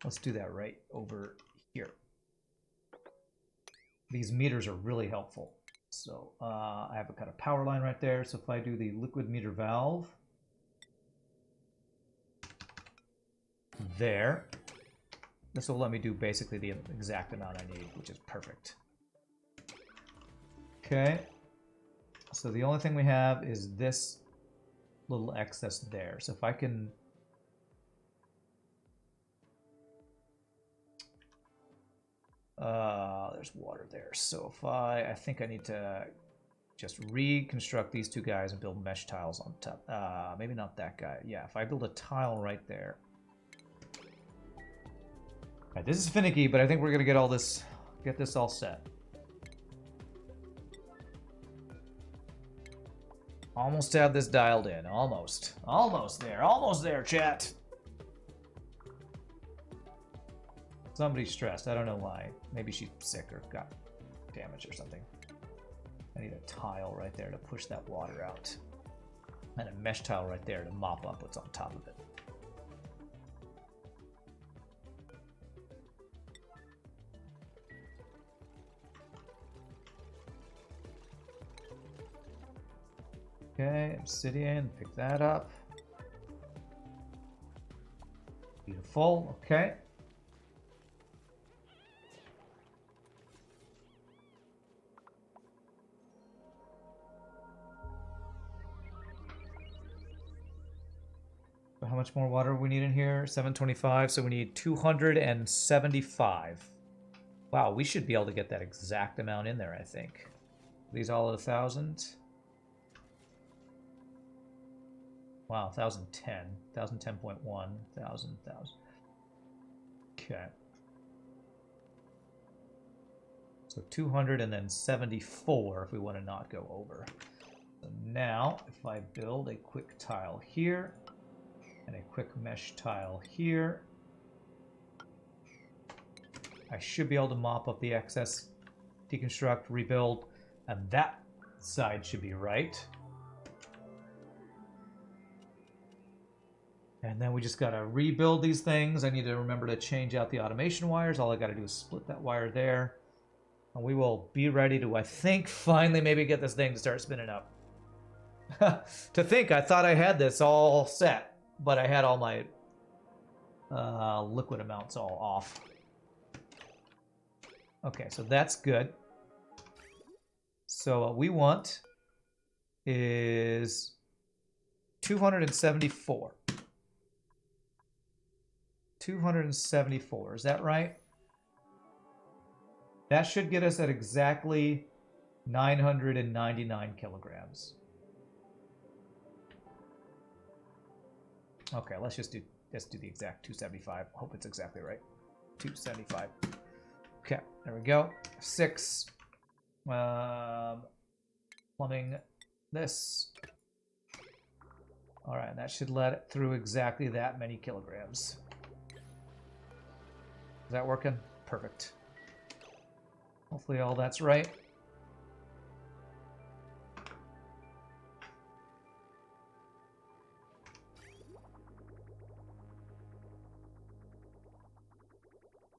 Let's do that right over here. These meters are really helpful. So I have a kind of power line right there. So if I do the liquid meter valve there, this will let me do basically the exact amount I need, which is perfect. Okay. So the only thing we have is this little excess there. So if I can... there's water there. So if I think I need to just reconstruct these two guys and build mesh tiles on top. Maybe not that guy. Yeah, if I build a tile right there. All right, this is finicky, but I think we're gonna get this all set. Almost have this dialed in. Almost there, chat. Somebody's stressed. I don't know why. Maybe she's sick or got damage or something. I need a tile right there to push that water out. And a mesh tile right there to mop up what's on top of it. Okay, obsidian, pick that up. Beautiful, okay. How much more water we need in here? 725, so we need 275. Wow, we should be able to get that exact amount in there, I think. These all at 1,000. Wow, 1,010. 1,010.1. 1,000. Okay. So 200 and then 74 if we want to not go over. So now, if I build a quick tile here, and a quick mesh tile here, I should be able to mop up the excess, deconstruct, rebuild, and that side should be right. And then we just gotta rebuild these things. I need to remember to change out the automation wires. All I gotta do is split that wire there. And we will be ready to, I think, finally maybe get this thing to start spinning up. To think, I thought I had this all set, but I had all my liquid amounts all off. Okay, so that's good. So what we want is 274. 274, is that right? That should get us at exactly 999 kilograms. Okay, let's do the exact 275. Hope it's exactly right. 275. Okay, there we go. 6. Plumbing this. All right, that should let it through exactly that many kilograms. Is that working? Perfect. Hopefully all that's right.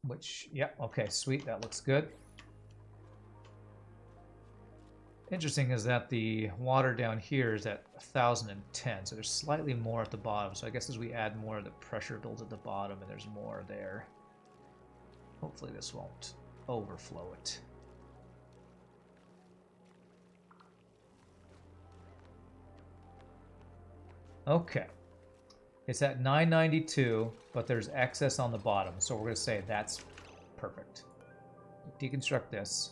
Which, yeah, okay, sweet, that looks good. Interesting is that the water down here is at 1,010, so there's slightly more at the bottom. So I guess as we add more, the pressure builds at the bottom and there's more there. Hopefully this won't overflow it. Okay. It's at 992, but there's excess on the bottom, so we're going to say that's perfect. Deconstruct this.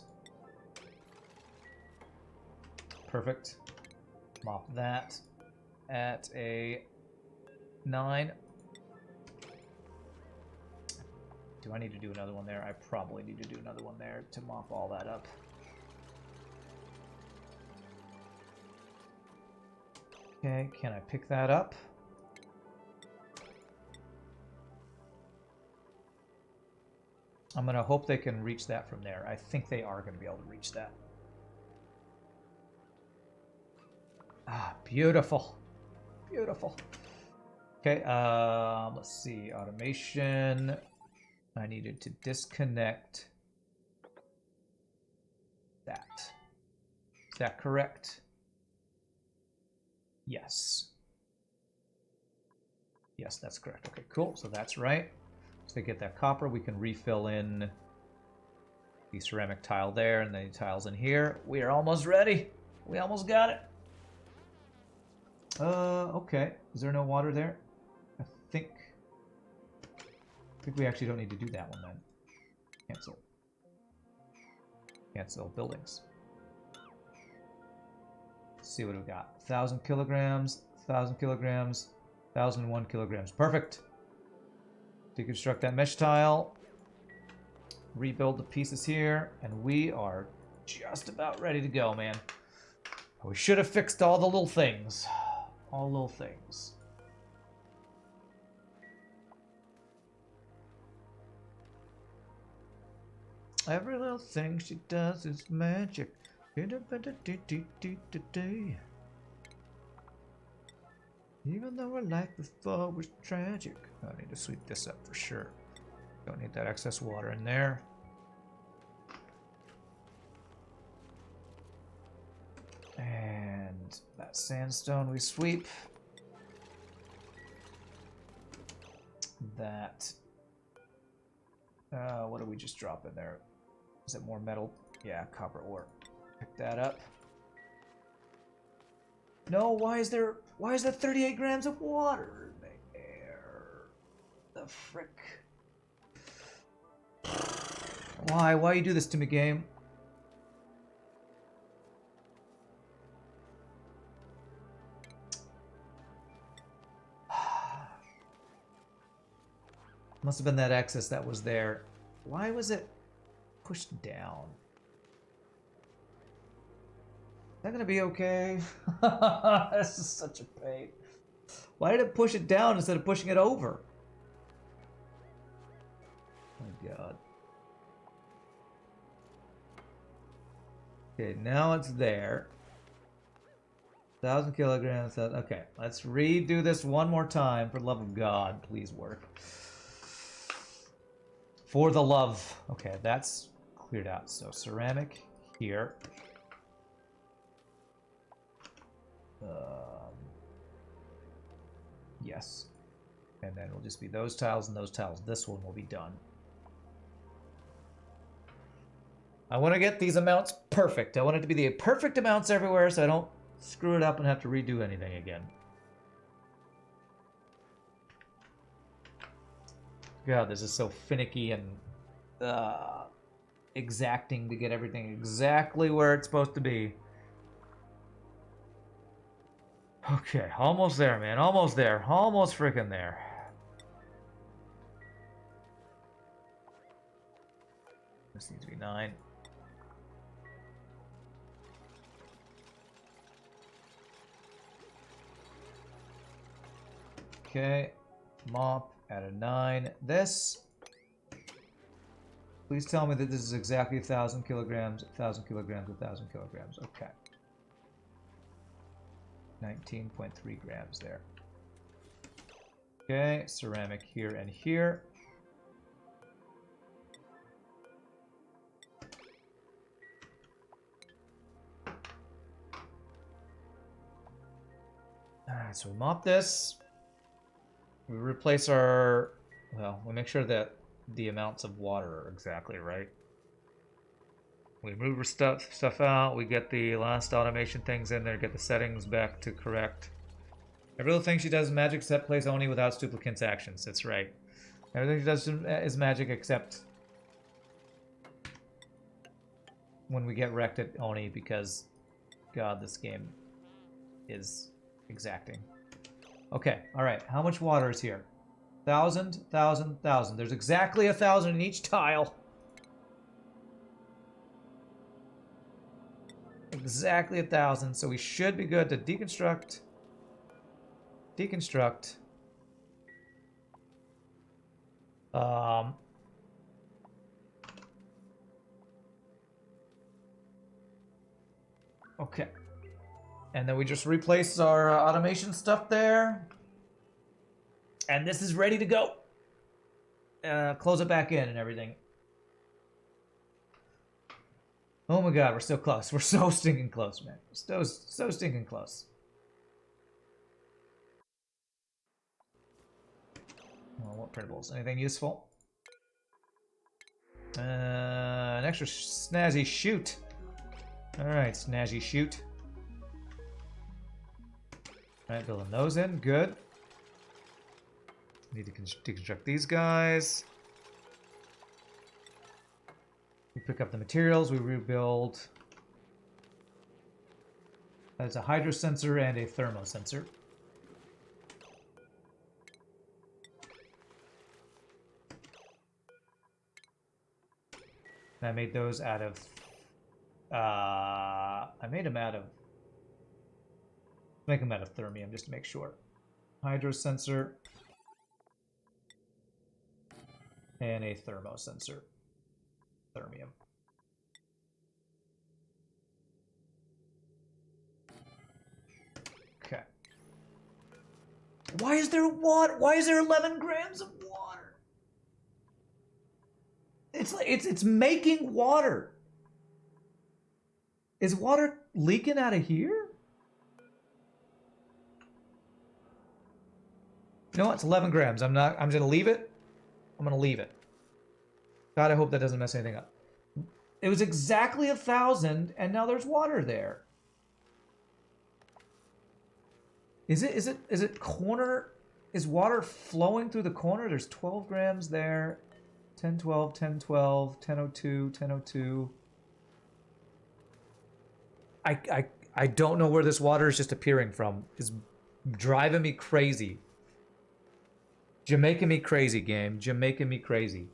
Perfect. Mop that at a 9. Do I need to do another one there? I probably need to do another one there to mop all that up. Okay, can I pick that up? I'm going to hope they can reach that from there. I think they are going to be able to reach that. Ah, beautiful. Beautiful. Okay, let's see. Automation. I needed to disconnect that. Is that correct? Yes. Yes, that's correct. Okay, cool. So that's right. So to get that copper, we can refill in the ceramic tile there and the tiles in here. We are almost ready. We almost got it. Okay. Is there no water there? I think we actually don't need to do that one then. Cancel. Cancel buildings. Let's see what we got. 1,000 kilograms, 1,000 kilograms, 1,001 kilograms. Perfect. Deconstruct that mesh tile. Rebuild the pieces here, and we are just about ready to go, man. We should have fixed all the little things. All little things. Every little thing she does is magic. Even though our life before was tragic. I need to sweep this up for sure. Don't need that excess water in there. And that sandstone we sweep. That. What did we just drop in there? Is it more metal? Yeah, copper ore. Pick that up. No, why is there 38 grams of water there? The frick. Why you do this to me, game? Must have been that excess that was there. Why was it pushed down? Is that gonna be okay? This is such a pain. Why did it push it down instead of pushing it over? Oh my god. Okay, now it's there. 1,000 kilograms. Okay, let's redo this one more time. For the love of God, please work. For the love. Okay, that's cleared out. So ceramic here. Yes. And then it'll just be those tiles and those tiles. This one will be done. I want to get these amounts perfect. I want it to be the perfect amounts everywhere so I don't screw it up and have to redo anything again. God, this is so finicky and exacting to get everything exactly where it's supposed to be. Okay, almost there, man. Almost there. Almost freaking there. This needs to be 9. Okay, mop at a 9. This. Please tell me that this is exactly 1,000 kilograms, 1,000 kilograms, 1,000 kilograms. Okay. 19.3 grams there. Okay, ceramic here and here. Alright, so we mop this. We replace our... Well, we make sure that the amounts of water are exactly right. We move stuff out. We get the last automation things in there. Get the settings back to correct. Every little thing she does is magic except plays Oni without Stuplicant's actions. That's right. Everything she does is magic except when we get wrecked at Oni because, God, this game is exacting. Okay, alright. How much water is here? 1,000, 1,000, 1,000. There's exactly 1,000 in each tile. Exactly 1,000, so we should be good to deconstruct. Deconstruct. Okay. And then we just replace our automation stuff there. And this is ready to go. Close it back in and everything. Oh my god, we're so close. We're so stinking close, man. So stinking close. Well, what printables? Anything useful? An extra snazzy shoot. Alright, snazzy shoot. Alright, building those in. Good. Need to deconstruct these guys. We pick up the materials, we rebuild. That's a hydro sensor and a thermo sensor. And I made those out of... I made them out of... Make them out of thermium just to make sure. Hydro sensor. And a thermo sensor. Thermium. Okay. Why is there water? Why is there 11 grams of water? It's like it's making water. Is water leaking out of here? You know what? It's 11 grams. I'm just gonna leave it. I'm gonna leave it. God, I hope that doesn't mess anything up. It was exactly 1,000, and now there's water there. Is it corner? Is water flowing through the corner? There's 12 grams there. 1012, 1012, 1002, 1002. I don't know where this water is just appearing from. It's driving me crazy. Jamaican me crazy, game. Jamaican me crazy.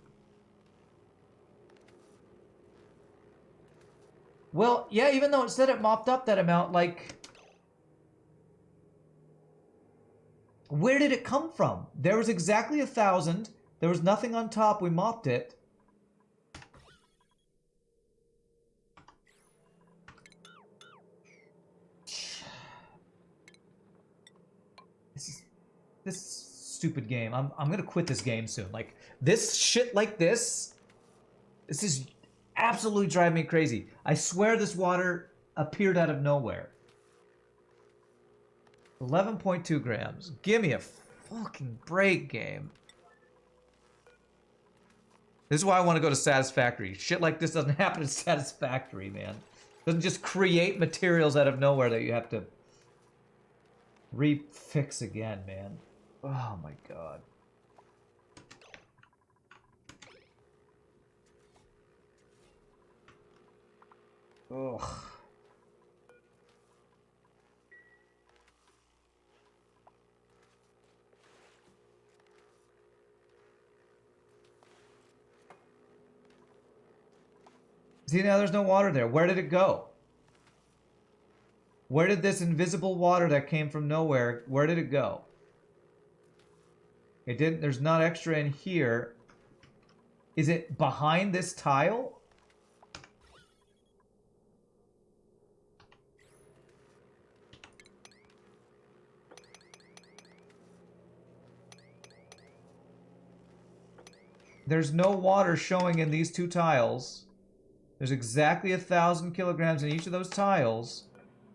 Well, yeah, even though it said it mopped up that amount, like... Where did it come from? There was exactly 1,000. There was nothing on top. We mopped it. This stupid game. I'm gonna quit this game soon. Like this shit like this is absolutely driving me crazy. I swear this water appeared out of nowhere. 11.2 grams. Give me a fucking break, game. This is why I want to go to Satisfactory. Shit like this doesn't happen at Satisfactory, man. Doesn't just create materials out of nowhere that you have to refix again, man. Oh my god. Ugh. See, now there's no water there. Where did it go? Where did this invisible water that came from nowhere, where did it go? It didn't, there's not extra in here. Is it behind this tile? There's no water showing in these two tiles. There's exactly 1,000 kilograms in each of those tiles.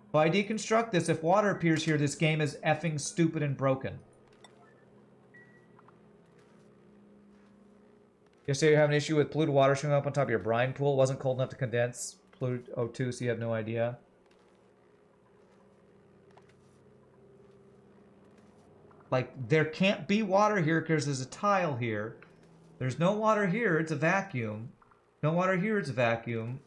If I deconstruct this, if water appears here, this game is effing stupid and broken. Yesterday you have an issue with polluted water showing up on top of your brine pool. It wasn't cold enough to condense polluted O2, so you have no idea. Like, there can't be water here because there's a tile here. There's no water here, it's a vacuum. No water here, it's a vacuum.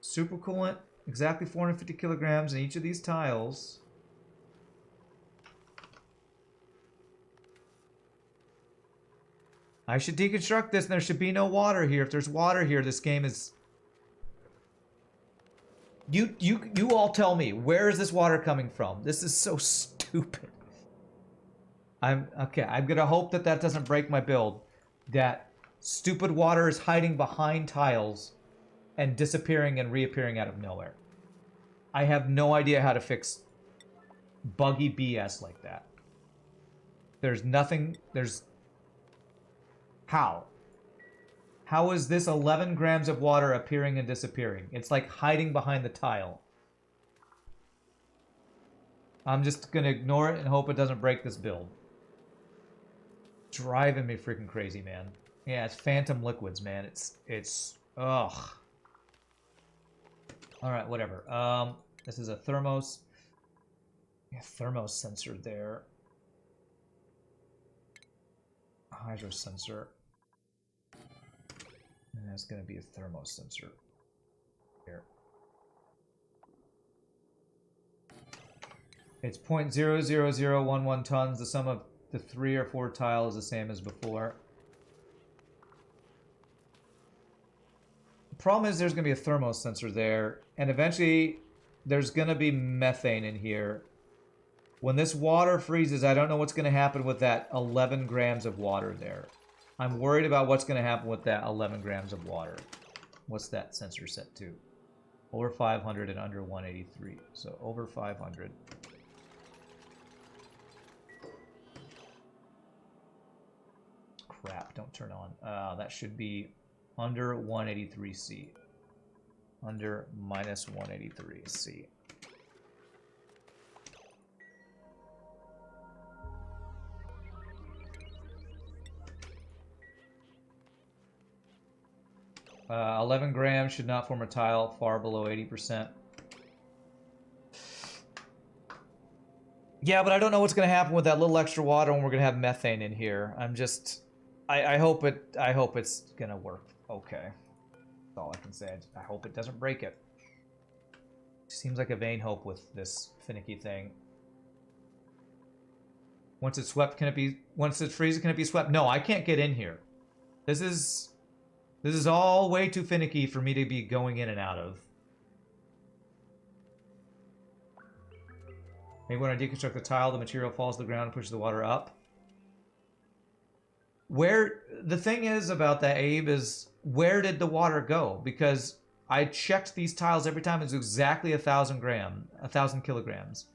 Supercoolant, exactly 450 kilograms in each of these tiles. I should deconstruct this and there should be no water here. If there's water here, this game is... You all tell me, where is this water coming from? This is so stupid. I'm gonna hope that that doesn't break my build. That stupid water is hiding behind tiles and disappearing and reappearing out of nowhere. I have no idea how to fix buggy BS like that. There's nothing, there's... How? How is this 11 grams of water appearing and disappearing? It's like hiding behind the tile. I'm just gonna ignore it and hope it doesn't break this build. Driving me freaking crazy, man. Yeah, it's Phantom Liquids, man. It's ugh. Alright, whatever. This is a thermos. Yeah, thermos sensor there. Hydro sensor. And that's gonna be a thermos sensor. Here. It's 0.00011 tons. The sum of the 3 or 4 tile is the same as before. The problem is there's going to be a thermo sensor there, and eventually there's going to be methane in here. When this water freezes, I don't know what's going to happen with that 11 grams of water there. I'm worried about what's going to happen with that 11 grams of water. What's that sensor set to? Over 500 and under 183. So over 500. don't turn on. That should be under 183C. Under minus 183C. Uh, 11 grams should not form a tile far below 80%. Yeah, but I don't know what's going to happen with that little extra water when we're going to have methane in here. I'm just... I hope it's going to work okay. That's all I can say. I hope it doesn't break it. Seems like a vain hope with this finicky thing. Once it's swept, can it be... Once it freezes, can it be swept? No, I can't get in here. This is all way too finicky for me to be going in and out of. Maybe when I deconstruct the tile, the material falls to the ground and pushes the water up. Where the thing is about that, Abe, is where did the water go? Because I checked these tiles every time. It's exactly 1,000 kilograms.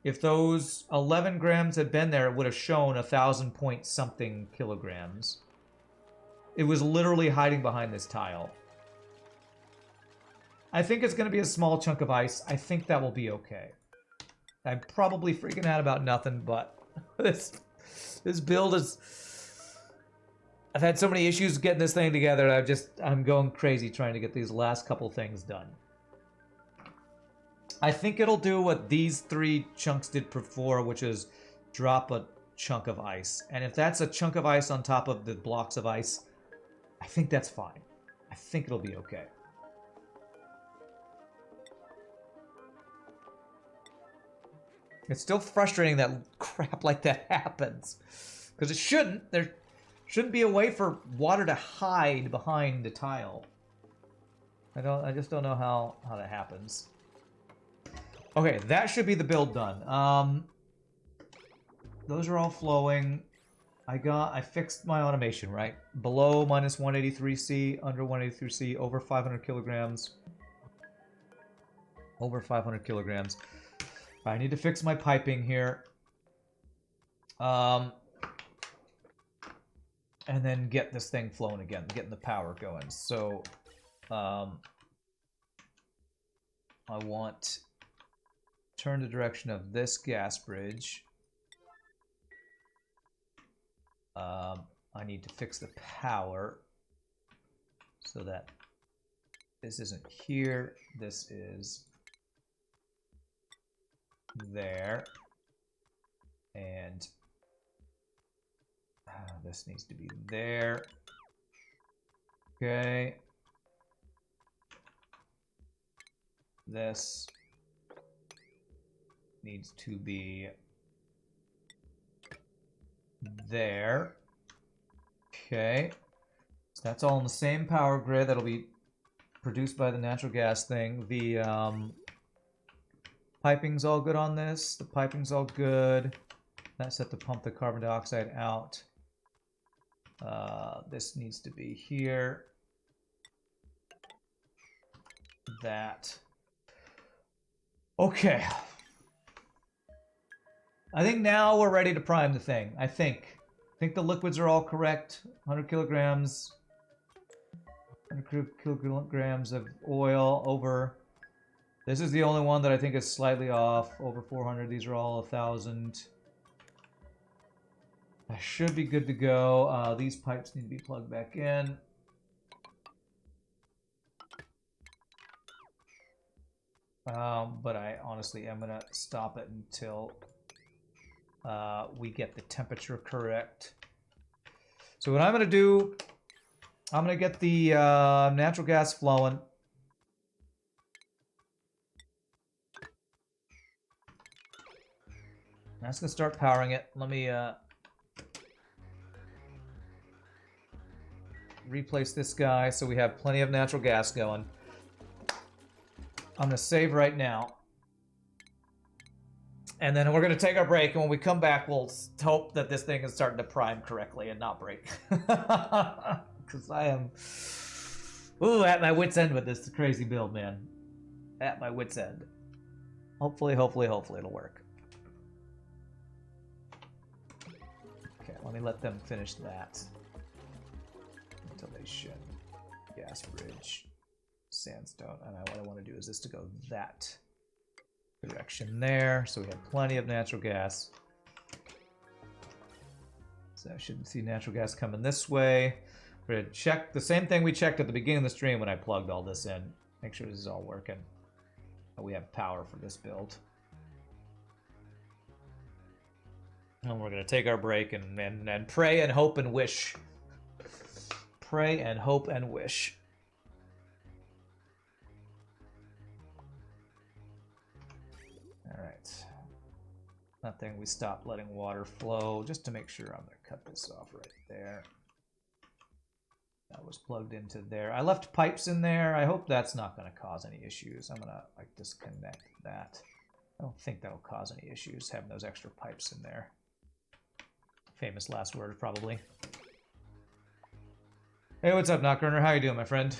If those 11 grams had been there, it would have shown 1,000 point something kilograms. It was literally hiding behind this tile. I think it's going to be a small chunk of ice. I think that will be okay. I'm probably freaking out about nothing, but this build is... I've had so many issues getting this thing together. I'm going crazy trying to get these last couple things done. I think it'll do what these 3 chunks did before, which is drop a chunk of ice. And if that's a chunk of ice on top of the blocks of ice, I think that's fine. I think it'll be okay. It's still frustrating that crap like that happens. Because it shouldn't. There shouldn't be a way for water to hide behind the tile. I just don't know how that happens. Okay, that should be the build done. Those are all flowing. I fixed my automation, right? Below minus 183C, under 183C, over 500 kilograms. Over 500 kilograms. I need to fix my piping here. And then get this thing flowing again, getting the power going. So, I want turn the direction of this gas bridge. I need to fix the power so that this isn't here, this is there, and this needs to be there. Okay. This needs to be there. Okay. So that's all in the same power grid that'll be produced by the natural gas thing. The piping's all good on this. The piping's all good. That's set to pump the carbon dioxide out. This needs to be here. That. Okay. I think now we're ready to prime the thing. I think the liquids are all correct. 100 kilograms. 100 kilograms of oil over. This is the only one that I think is slightly off. Over 400. These are all 1,000. I should be good to go. These pipes need to be plugged back in. But I honestly am going to stop it until we get the temperature correct. So what I'm going to do, I'm going to get the natural gas flowing. That's going to start powering it. Let me replace this guy so we have plenty of natural gas going. I'm going to save right now. And then we're going to take our break, and when we come back, we'll hope that this thing is starting to prime correctly and not break. Because I am at my wit's end with this crazy build, man. At my wit's end. Hopefully it'll work. Okay, let me let them finish that. Foundation, gas bridge, sandstone. And what I want to do is this to go that direction there. So we have plenty of natural gas. So I should see natural gas coming this way. We're going to check the same thing we checked at the beginning of the stream when I plugged all this in. Make sure this is all working. We have power for this build. And we're going to take our break and pray and hope and wish. Pray and hope and wish. Alright. Nothing, we stopped letting water flow just to make sure. I'm going to cut this off right there. That was plugged into there. I left pipes in there. I hope that's not going to cause any issues. I'm going to like disconnect that. I don't think that'll cause any issues having those extra pipes in there. Famous last word, probably. Hey, what's up, Knockrunner? How you doing, my friend?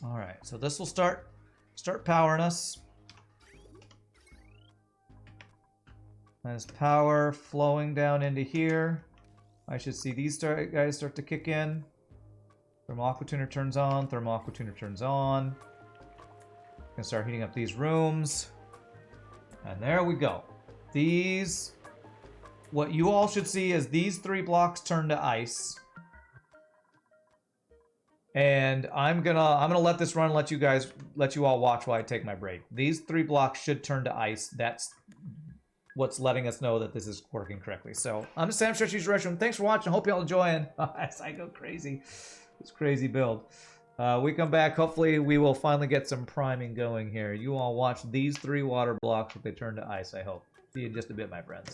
All right, so this will start powering us. There's power flowing down into here. I should see these guys start to kick in. Thermal aqua tuner turns on. Thermal aqua tuner turns on. Gonna start heating up these rooms. And there we go. These, what you all should see is these 3 blocks turn to ice. And I'm gonna let this run and let you all watch while I take my break. These 3 blocks should turn to ice. That's what's letting us know that this is working correctly. So I'm Sam Stretchy's Restroom. Thanks for watching. Hope you all enjoying. As I go crazy. This crazy build. We come back. Hopefully we will finally get some priming going here. You all watch these 3 water blocks if they turn to ice, I hope. See you in just a bit, my friends.